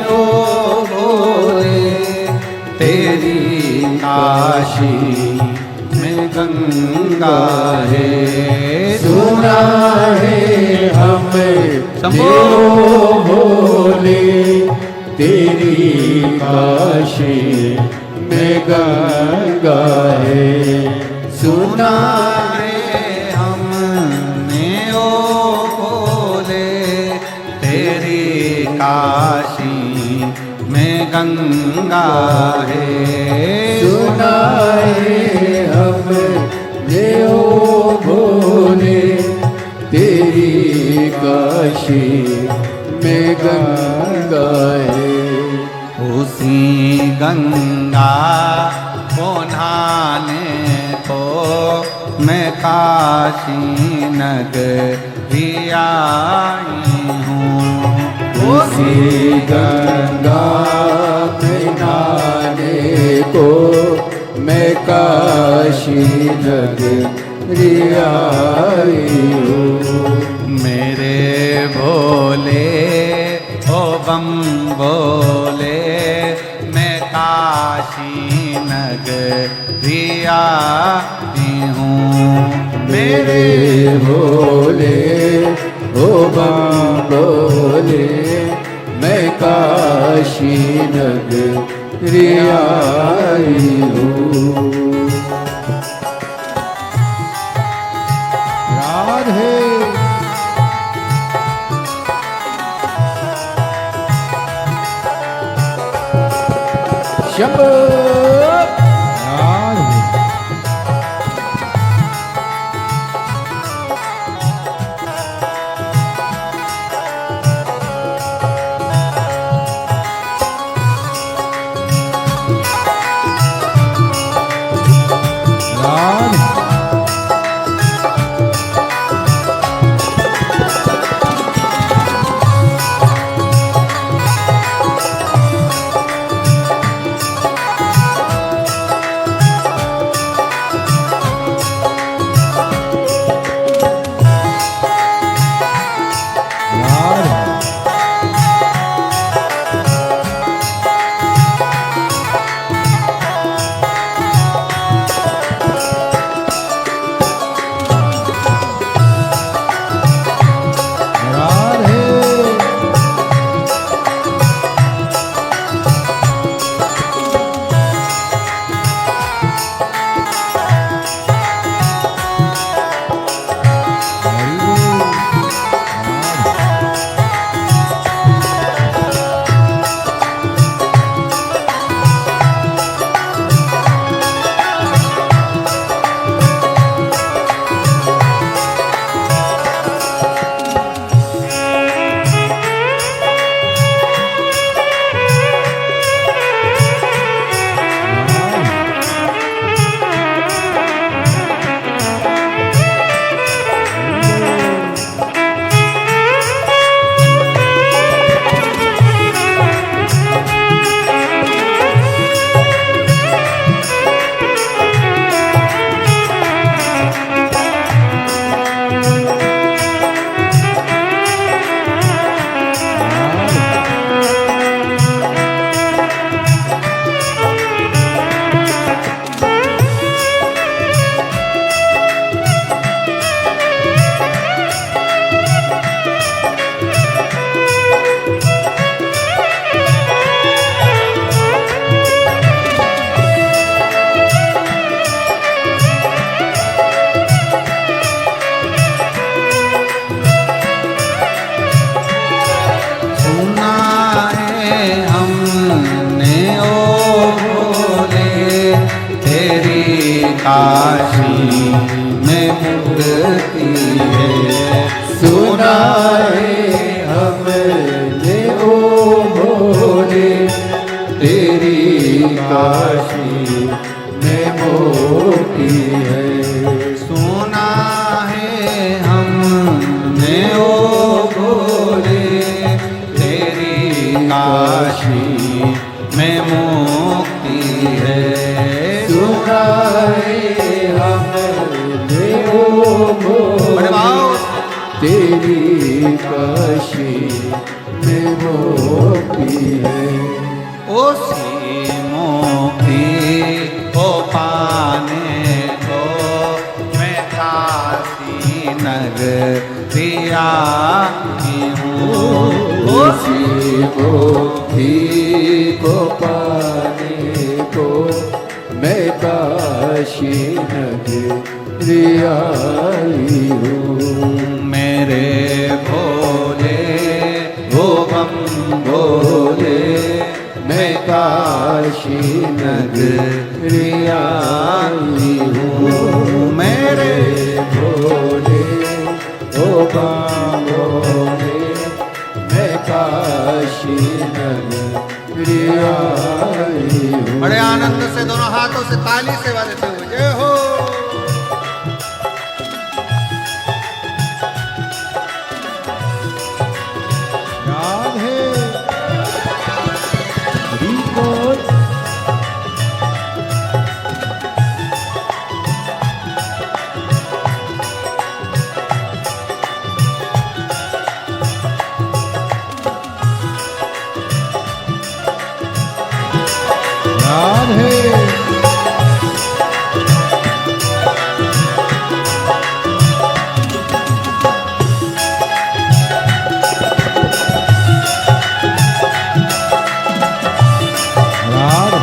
ओ भोले तेरी काशी में गंगा है। सुना है हमें शंभो भोले तेरी काशी में गंगा है। सुना है हमने ओ भोले तेरी काशी में गंगा है। सुना है हमने ओ भोले तेरी काशी में गंगा है। उसी गंगा को नहाने को मैं काशी नगरी आई हूँ। उसी गंगा में नहाने को मैं काशी नगरी आई हूँ। मेरे भोले ओ बम भोले मैं काशी नगरी आई हूँ। मेरे भोले ओ बम भोले मैं काशी नगरी आई हूँ। राधे शंभो राधे राधे काशी में मुक्ति है। सुना है हमने ओ भोले तेरी काशी में मुक्ति है। सुना है हमने ओ भोले तेरी काशी में मुक्ति है। सुना है हमने ओ भोले तेरी काशी में मुक्ति होती है। उसी मुक्ति को पाने को मैं काशी नगरिया की हूँ। उसी मुक्ति को पाने को मैं काशी नगरिया आई हूँ। मेरे भोले वो बम भोले मैं काशी नगरिया आई हूँ। मेरे भोले ओ बम भोले मैं काशी नगरिया आई हूँ। बड़े आनंद से दोनों हाथों से ताली से बजाते हुए जय हो। राधे हरि बोल। राधे राधे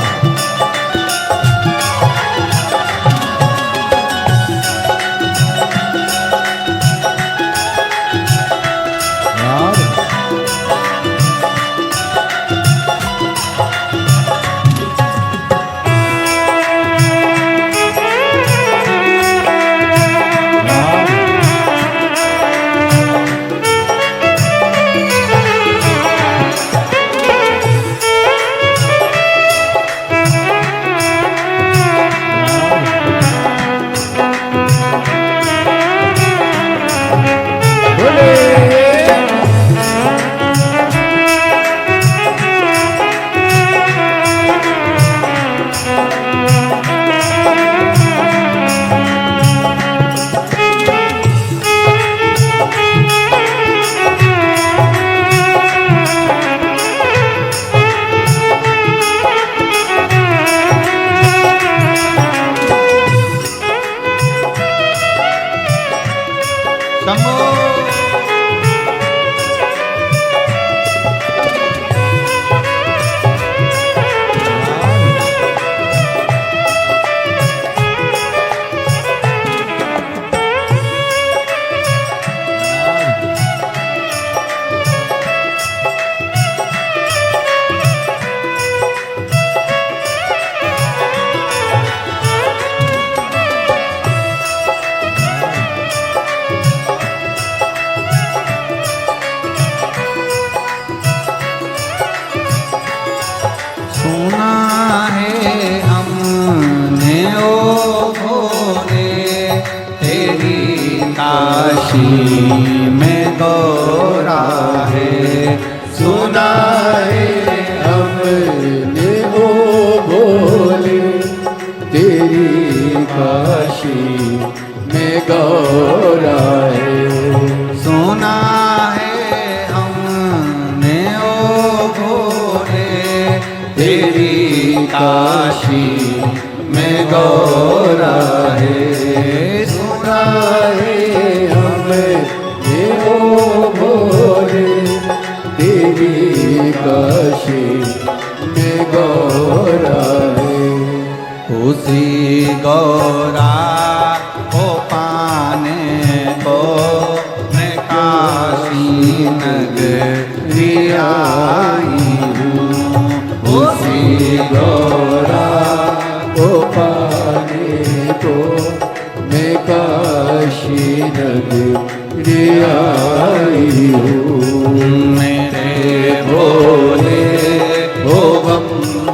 राधे सुना है हमने ओ भोले तेरी काशी में गौरा है। सुना है हमने ओ भोले तेरी काशी में गौरा है। सुना है हमने ओ भोले तेरी काशी में गौरा है। सुना है हमने ओ भोले तेरी काशी में गौरा है। उसी गौरा को पाने को मैं काशी नगरिया आई हूँ। उसी गौरा को पाने को मैं काशी नगरिया आई हूँ। मेरे भोले ओ बम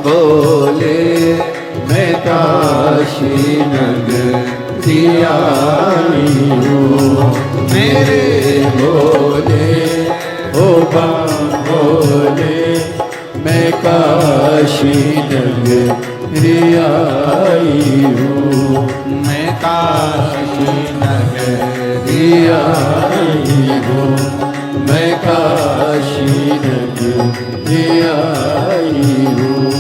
भोले मैं काशी नगरिया आई हूँ। मेरे भोले ओ बम भोले मैं काशी नगरिया आई हूँ। मैं काशी नगरिया आई हूँ। मैं काशी नगरी आई हूँ,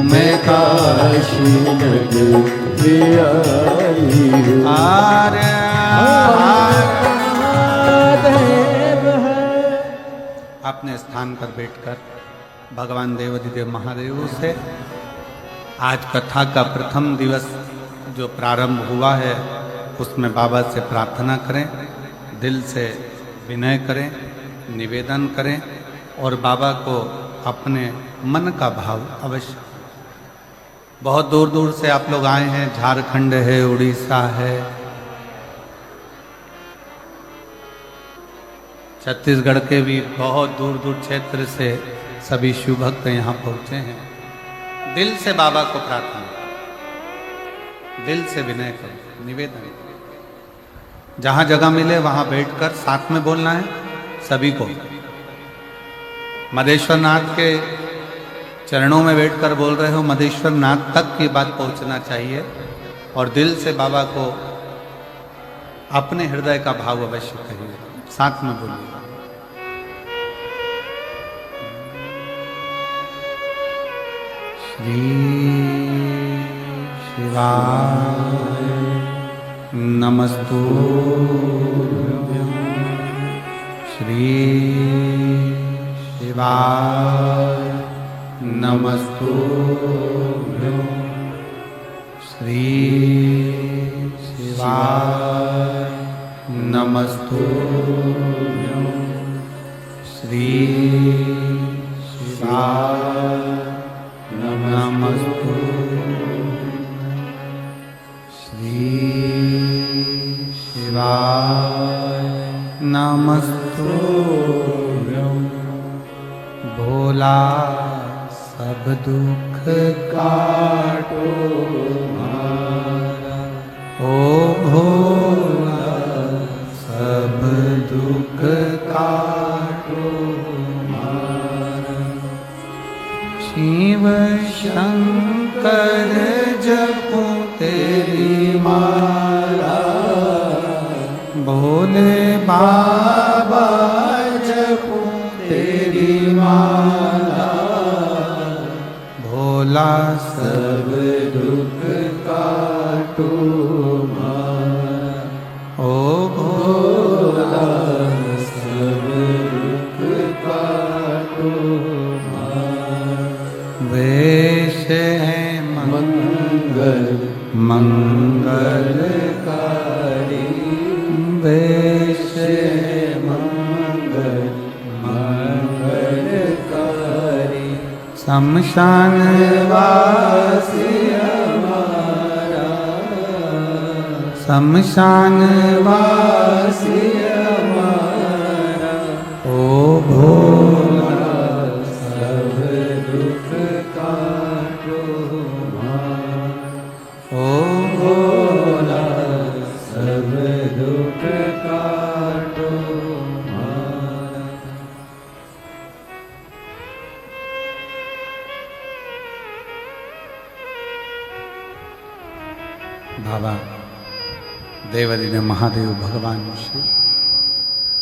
मैं काशी नगरी आई हूँ। आर्य महादेव है। अपने स्थान पर बैठकर भगवान देवाधिदेव महादेव से आज कथा का प्रथम दिवस जो प्रारंभ हुआ है उसमें बाबा से प्रार्थना करें, दिल से विनय करें, निवेदन करें और बाबा को अपने मन का भाव अवश्य। बहुत दूर दूर से आप लोग आए हैं, झारखंड है, उड़ीसा है, छत्तीसगढ़ के भी बहुत दूर दूर क्षेत्र से सभी शिव भक्त यहाँ पहुँचे हैं। दिल से बाबा को प्रार्थना, दिल से विनय करो, निवेदन। जहाँ जगह मिले वहाँ बैठकर साथ में बोलना है सभी को। मदेश्वर नाथ के चरणों में बैठकर बोल रहे हो, मदेश्वर नाथ तक की बात पहुँचना चाहिए और दिल से बाबा को अपने हृदय का भाव अवश्य कहिए, साथ में बोलिए। श्री शिवाय नमस्तुभ्यं, श्री शिवाय नमस्तुभ्यं, श्री शिवाय नमस्तुभ्यं, श्री शिवाय नमस्तुभ्यं, श्री शिवाय नमस्तुभ्यं। भोला सब दुख काटो हमारा, ओ भोला सब दुख काटो हमारा। शिव शंकर जपो तेरी माला, भोले बाबा जपो तेरी माला। भोला सब दुख काटो हमारा, ओ भोला सब दुख काटो हमारा। वेश है मंगल मंगलकारी, वेश है मंगल मंगलकारी। शमशान वासी हमारा, शमशान वासी हमारा। ओ भोला सब दुख काटो हमारा, ओ भोला सब दुख काटो हमारा। बाबा देवाधिदेव महादेव भगवान शिव,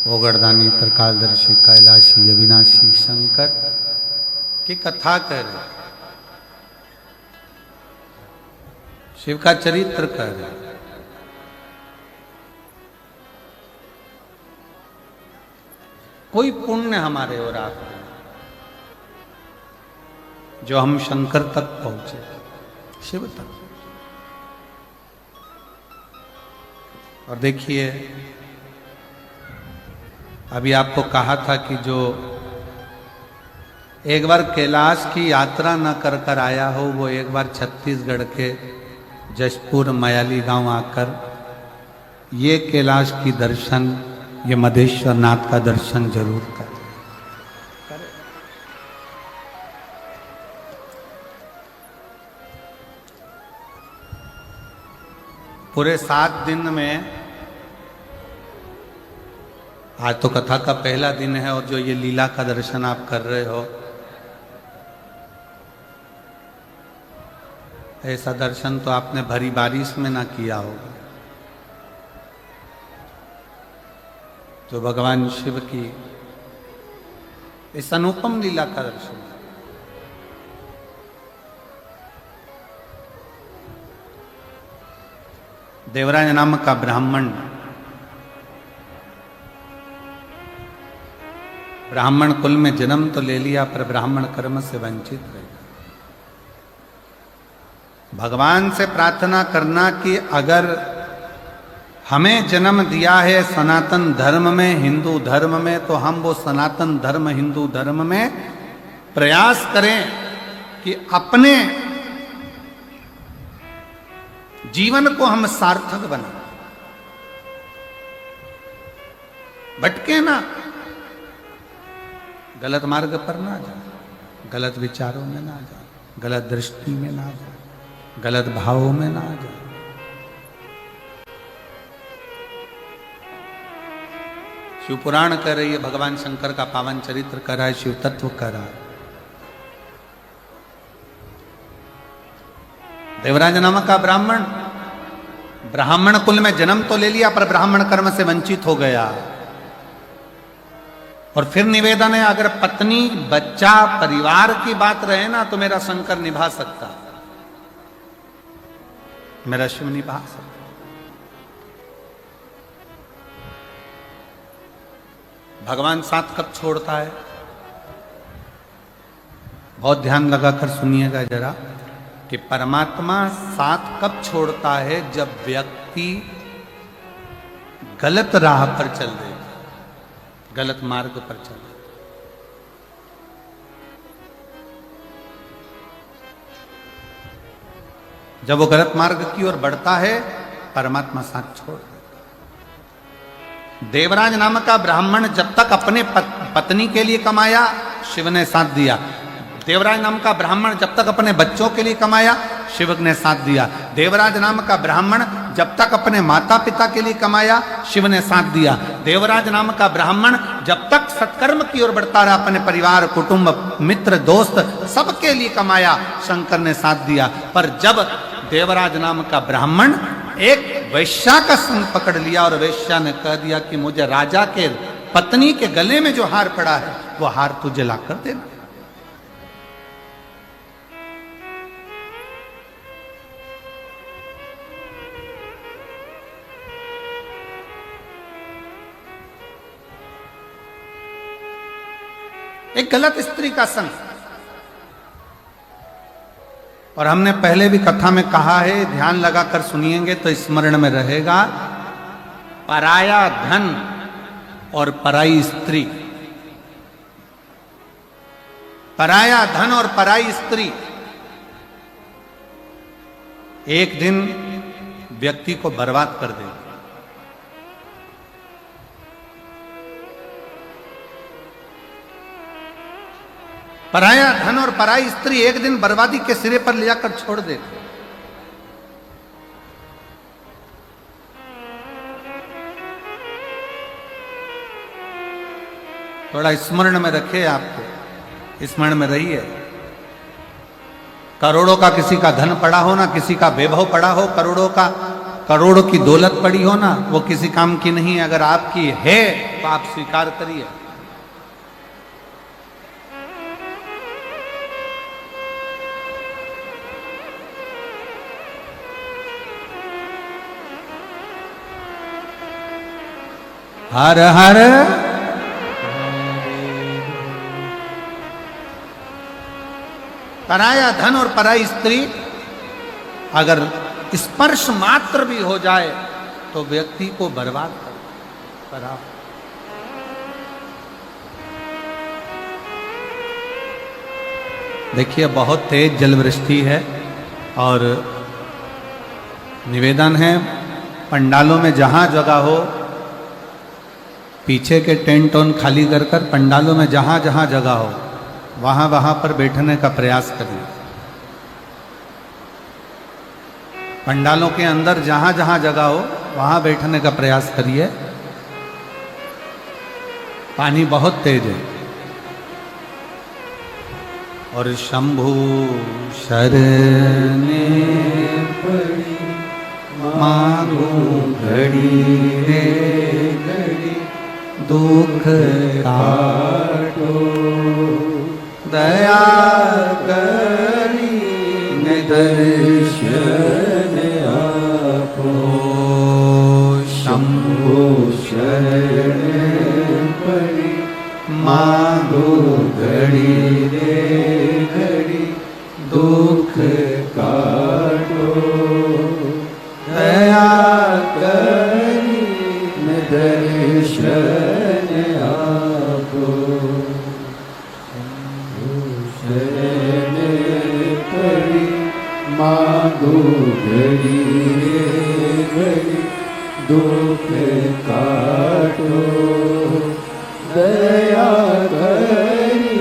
ओगरदानी त्रिकालदर्शी कैलाशी अविनाशी शंकर की कथा कर रहे, शिव का चरित्र कर रहे। कोई पुण्य हमारे और आप जो हम शंकर तक पहुंचे, शिव तक। और देखिए अभी आपको कहा था कि जो एक बार कैलाश की यात्रा न कर कर आया हो, वो एक बार छत्तीसगढ़ के जशपुर मयाली गांव आकर ये कैलाश की दर्शन, ये मदेश्वर नाथ का दर्शन जरूर करें। पूरे 7 दिन में, आज तो कथा का पहला दिन है और जो ये लीला का दर्शन आप कर रहे हो, ऐसा दर्शन तो आपने भरी बारिश में ना किया होगा। तो भगवान शिव की इस अनुपम लीला का दर्शन। देवराज नामक का ब्राह्मण कुल में जन्म तो ले लिया, पर ब्राह्मण कर्म से वंचित रह गया। भगवान से प्रार्थना करना कि अगर हमें जन्म दिया है सनातन धर्म में, हिंदू धर्म में, तो हम वो सनातन धर्म हिंदू धर्म में प्रयास करें कि अपने जीवन को हम सार्थक बनाएं, भटके ना, गलत मार्ग पर ना जाए, गलत विचारों में ना जाए, गलत दृष्टि में ना जाए, गलत भावों में ना जाए। शिव पुराण कर रही है, भगवान शंकर का पावन चरित्र कर रहा है, शिव तत्व कर रहा है। देवराज नामक का ब्राह्मण कुल में जन्म तो ले लिया, पर ब्राह्मण कर्म से वंचित हो गया। और फिर निवेदन है, अगर पत्नी बच्चा परिवार की बात रहे ना, तो मेरा शंकर निभा सकता, मेरा शिव निभा सकता। भगवान साथ कब छोड़ता है? बहुत ध्यान लगाकर सुनिएगा जरा, कि परमात्मा साथ कब छोड़ता है? जब व्यक्ति गलत राह पर चल देगा, गलत मार्ग पर चल देगा। जब वो गलत मार्ग की ओर बढ़ता है, परमात्मा साथ छोड़ देता। देवराज नामक का ब्राह्मण जब तक अपने पत्नी के लिए कमाया, शिव ने साथ दिया। देवराज नाम का ब्राह्मण जब तक अपने बच्चों के लिए कमाया, शिव ने साथ दिया। देवराज नाम का ब्राह्मण जब तक अपने माता पिता के लिए कमाया, शिव ने साथ दिया। देवराज नाम का ब्राह्मण जब तक सत्कर्म की ओर बढ़ता रहा, अपने परिवार, कुटुंब, मित्र, दोस्त सबके लिए कमाया, शंकर ने साथ दिया। पर जब देवराज नाम का ब्राह्मण एक वैश्या का संग पकड़ लिया और वैश्या ने कह दिया कि मुझे राजा के पत्नी के गले में जो हार पड़ा है, वो हार तुझे ला कर देना। एक गलत स्त्री का संग। और हमने पहले भी कथा में कहा है, ध्यान लगाकर सुनिएंगे तो स्मरण में रहेगा, पराया धन और पराई स्त्री। पराया धन और पराई स्त्री एक दिन व्यक्ति को बर्बाद कर देगी। पराया धन और पराई स्त्री एक दिन बर्बादी के सिरे पर ले जाकर छोड़ देती। थोड़ा स्मरण में रखे, आपको स्मरण में रहिए। करोड़ों का किसी का धन पड़ा हो ना, किसी का वैभव पड़ा हो, करोड़ों की दौलत पड़ी हो ना, वो किसी काम की नहीं है। अगर आपकी है तो आप स्वीकार करिए। हर हर पराया धन और पराई स्त्री अगर स्पर्श मात्र भी हो जाए तो व्यक्ति को बर्बाद कर। देखिए, बहुत तेज जलवृष्टि है और निवेदन है, पंडालों में जहां जगह हो, पीछे के टेंट ऑन खाली कर कर पंडालों में जहां जहां जगह हो, वहां पर बैठने का प्रयास करिए। पंडालों के अंदर जहां जहां जगह हो, वहां बैठने का प्रयास करिए। पानी बहुत तेज है। और शंभु शरणे पड़ी मांगू घड़ी रे घड़ी, दुख काटो दया करी दर्शन आपो शंभो शरण पड़ी मांगो घड़ी रे घड़ी दुख काटो दया करी दर्शन आपो शरण पड़ी मांगो घड़ी रे घड़ी दुख काटो दया करी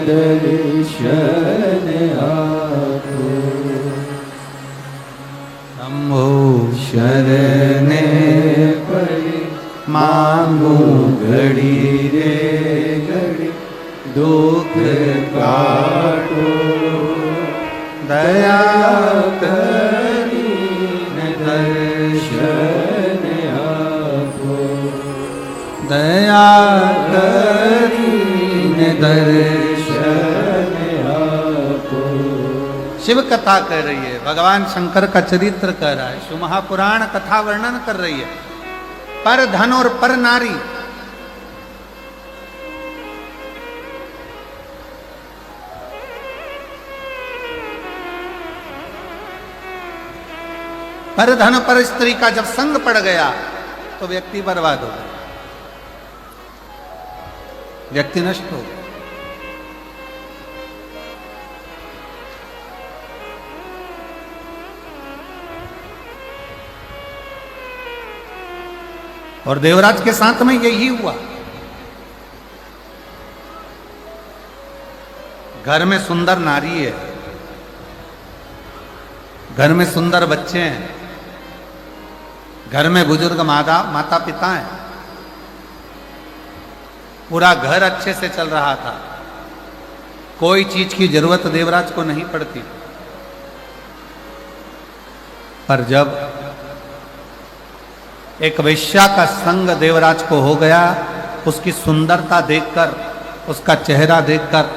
दर्शन आपो शंभो शरणे पड़ी मांगो घड़ी रे घड़ी दुख काटो दया करी दर्शन आपो दया करीन दर्शन आपो शिव कथा कह रही है, भगवान शंकर का चरित्र कह रहा है, शिव महापुराण कथा वर्णन कर रही है। पर धन और पर नारी, पर धन पर स्त्री का जब संग पड़ गया तो व्यक्ति बर्बाद हो गया, व्यक्ति नष्ट हो गया। और देवराज के साथ में यही हुआ। घर में सुंदर नारी है, घर में सुंदर बच्चे हैं, घर में बुजुर्ग माता पिता हैं, पूरा घर अच्छे से चल रहा था, कोई चीज की जरूरत देवराज को नहीं पड़ती। पर जब एक वैश्या का संग देवराज को हो गया, उसकी सुंदरता देखकर, उसका चेहरा देखकर,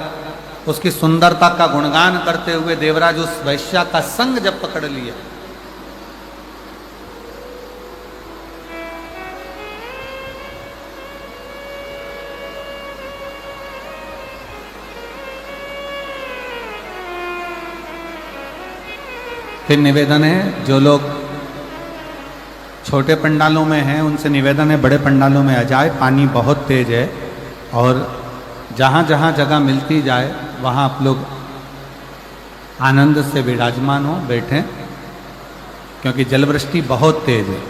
उसकी सुंदरता का गुणगान करते हुए देवराज उस वैश्या का संग जब पकड़ लिया, फिर निवेदन है, जो लोग छोटे पंडालों में हैं उनसे निवेदन है बड़े पंडालों में आ जाए। पानी बहुत तेज है और जहाँ जहाँ जगह मिलती जाए वहाँ आप लोग आनंद से विराजमान हो, बैठें, क्योंकि जलवृष्टि बहुत तेज है,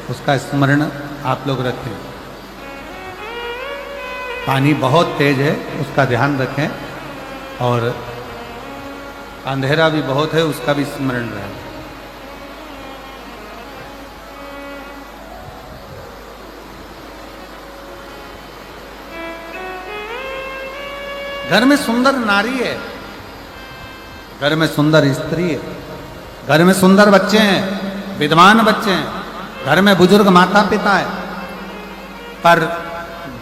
उसका स्मरण आप लोग रखें। पानी बहुत तेज है, उसका ध्यान रखें, और अंधेरा भी बहुत है, उसका भी स्मरण रहे। घर में सुंदर नारी है, घर में सुंदर स्त्री है, घर में सुंदर बच्चे हैं, विद्वान बच्चे हैं, घर में बुजुर्ग माता पिता है, पर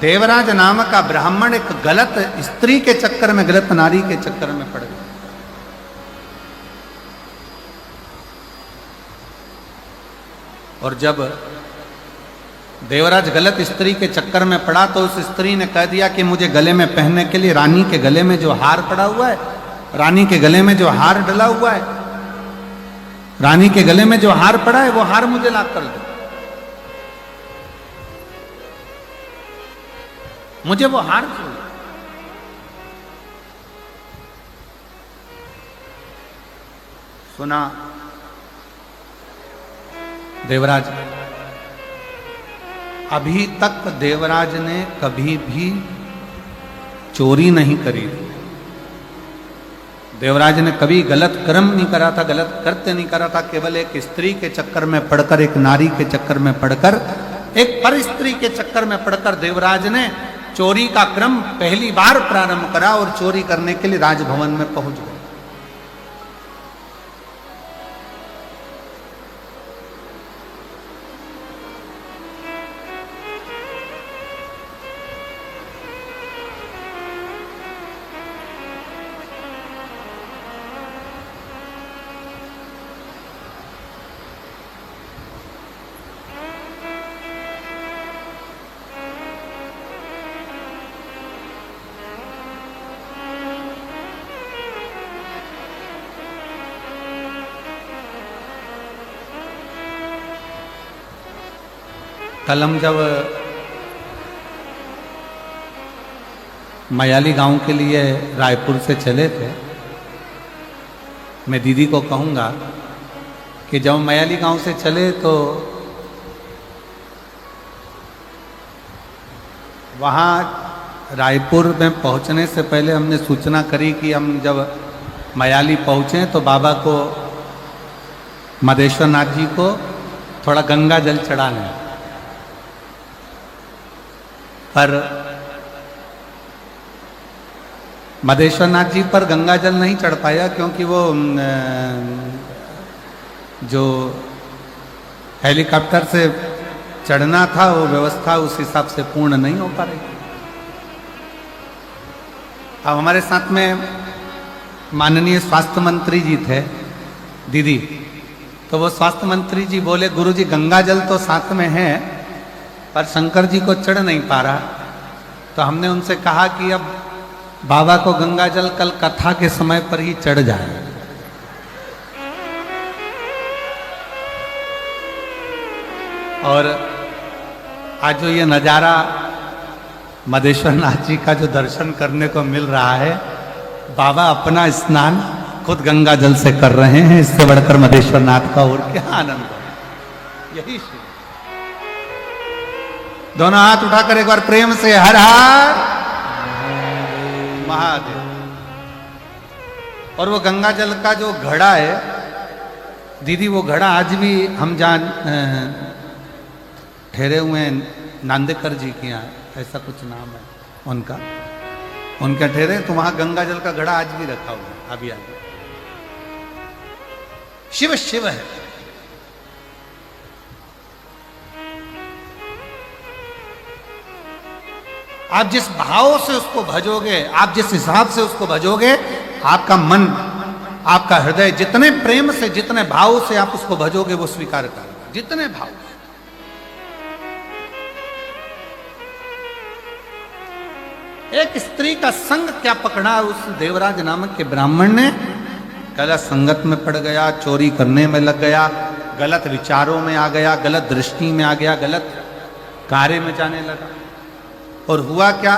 देवराज नाम का ब्राह्मण एक गलत स्त्री के चक्कर में, गलत नारी के चक्कर में पड़ गया। और जब देवराज गलत स्त्री के चक्कर में पड़ा तो उस स्त्री ने कह दिया कि मुझे गले में पहनने के लिए रानी के गले में जो हार पड़ा हुआ है, रानी के गले में जो हार डला हुआ है, रानी के गले में जो हार पड़ा है वो हार मुझे ला कर दो, मुझे वो हार चाहिए। सुना देवराज, अभी तक देवराज ने कभी भी चोरी नहीं करी थी, देवराज ने कभी गलत कर्म नहीं करा था, गलत कृत्य नहीं करा था। केवल एक स्त्री के चक्कर में पड़कर, एक नारी के चक्कर में पड़कर, एक पर स्त्री के चक्कर में पड़कर देवराज ने चोरी का क्रम पहली बार प्रारंभ करा और चोरी करने के लिए राजभवन में पहुंच गए। कल हम जब मयाली गांव के लिए रायपुर से चले थे, मैं दीदी को कहूँगा कि जब मयाली गांव से चले तो वहाँ रायपुर में पहुँचने से पहले हमने सूचना करी कि हम जब मयाली पहुँचे तो बाबा को, मदेश्वर नाथ जी को थोड़ा गंगा जल चढ़ाना है। पर मदेश्वर नाथ जी पर गंगा जल नहीं चढ़ पाया क्योंकि वो जो हेलीकॉप्टर से चढ़ना था वो व्यवस्था उस हिसाब से पूर्ण नहीं हो पा रही। अब हमारे साथ में माननीय स्वास्थ्य मंत्री जी थे दीदी, तो वो स्वास्थ्य मंत्री जी बोले गुरुजी गंगा जल तो साथ में है पर शंकर जी को चढ़ नहीं पा रहा। तो हमने उनसे कहा कि अब बाबा को गंगा जल कल कथा के समय पर ही चढ़ जाए। और आज जो ये नज़ारा मदेश्वर नाथ जी का जो दर्शन करने को मिल रहा है, बाबा अपना स्नान खुद गंगा जल से कर रहे हैं, इससे बढ़कर मदेश्वर नाथ का और क्या आनंद है। यही दोनों हाथ उठाकर एक बार प्रेम से हर हर महादेव। और वो गंगा जल का जो घड़ा है दीदी, वो घड़ा आज भी हम जान ठहरे हुए हैं नांदेकर जी के यहाँ, ऐसा कुछ नाम है उनका, उनके ठहरे तो वहां गंगा जल का घड़ा आज भी रखा हुआ है। अभी आगे शिव शिव है। आप जिस भाव से उसको भजोगे, आप जिस हिसाब से उसको भजोगे, आपका मन, आपका हृदय जितने प्रेम से, जितने भाव से आप उसको भजोगे वो स्वीकार करेगा, जितने भाव से। एक स्त्री का संग क्या पकड़ा उस देवराज नामक के ब्राह्मण ने, गलत संगत में पड़ गया, चोरी करने में लग गया, गलत विचारों में आ गया, गलत दृष्टि में आ गया, गलत कार्य में जाने लगा। और हुआ क्या,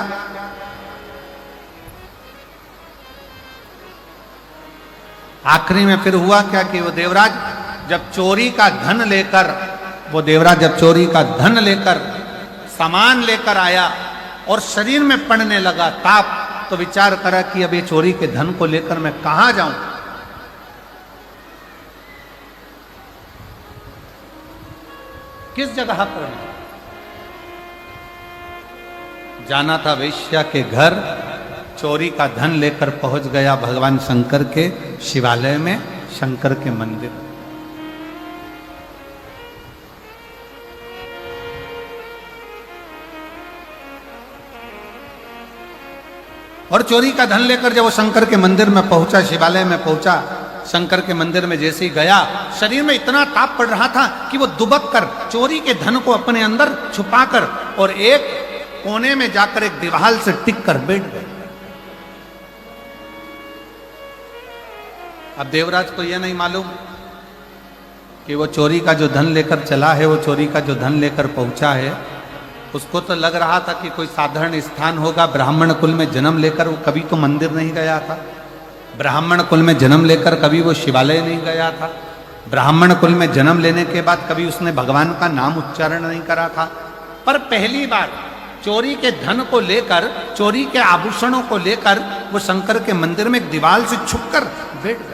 आखिरी में फिर हुआ क्या कि वो देवराज जब चोरी का धन लेकर, वो देवराज जब चोरी का धन लेकर, सामान लेकर आया और शरीर में पड़ने लगा ताप, तो विचार करा कि अब ये चोरी के धन को लेकर मैं कहां जाऊं। किस जगह पर जाना था, वेश्या के घर, चोरी का धन लेकर पहुंच गया भगवान शंकर के शिवालय में, शंकर के मंदिर। और चोरी का धन लेकर जब वो शंकर के मंदिर में पहुंचा, शिवालय में पहुंचा, शंकर के मंदिर में जैसे ही गया, शरीर में इतना ताप पड़ रहा था कि वो दुबक कर चोरी के धन को अपने अंदर छुपाकर और एक कोने में जाकर एक दीवार से टिक कर बैठ गए। अब देवराज को यह नहीं मालूम कि वो चोरी का जो धन लेकर चला है, वो चोरी का जो धन लेकर पहुंचा है, उसको तो लग रहा था कि कोई साधारण स्थान होगा। ब्राह्मण कुल में जन्म लेकर वो कभी तो मंदिर नहीं गया था, ब्राह्मण कुल में जन्म लेकर कभी वो शिवालय नहीं गया था, ब्राह्मण कुल में जन्म लेने के बाद कभी उसने भगवान का नाम उच्चारण नहीं करा था। पर पहली बार चोरी के धन को लेकर, चोरी के आभूषणों को लेकर वो शंकर के मंदिर में एक दीवार से छुपकर बैठ गए।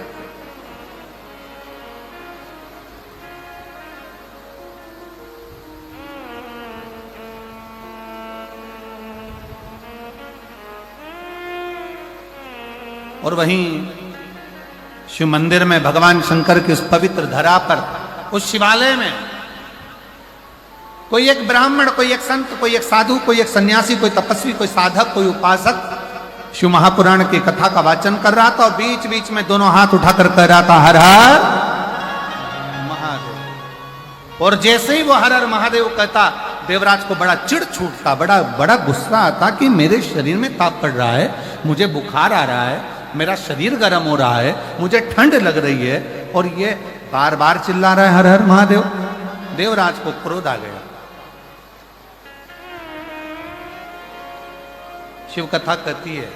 और वहीं शिव मंदिर में भगवान शंकर की उस पवित्र धरा पर, उस शिवालय में कोई एक ब्राह्मण, कोई एक संत, कोई एक साधु, कोई एक सन्यासी, कोई तपस्वी, कोई साधक, कोई उपासक शिव महापुराण की कथा का वाचन कर रहा था और बीच बीच में दोनों हाथ उठाकर कह रहा था हर हर महादेव। और जैसे ही वो हर हर महादेव कहता, देवराज को बड़ा चिढ़ छूटता, बड़ा गुस्सा आता कि मेरे शरीर में ताप पड़ रहा है, मुझे बुखार आ रहा है, मेरा शरीर गर्म हो रहा है, मुझे ठंड लग रही है और ये बार बार चिल्ला रहा है हर हर महादेव। देवराज को क्रोध आ गया शिव कथा कहती है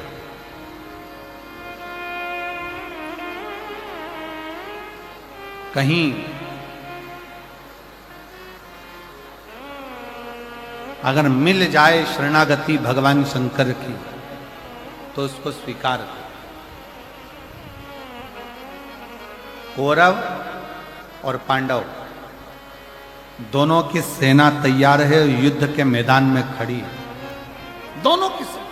कहीं अगर मिल जाए शरणागति भगवान शंकर की तो उसको स्वीकार करो। कौरव और पांडव दोनों की सेना तैयार है, युद्ध के मैदान में खड़ी है, दोनों की सेना।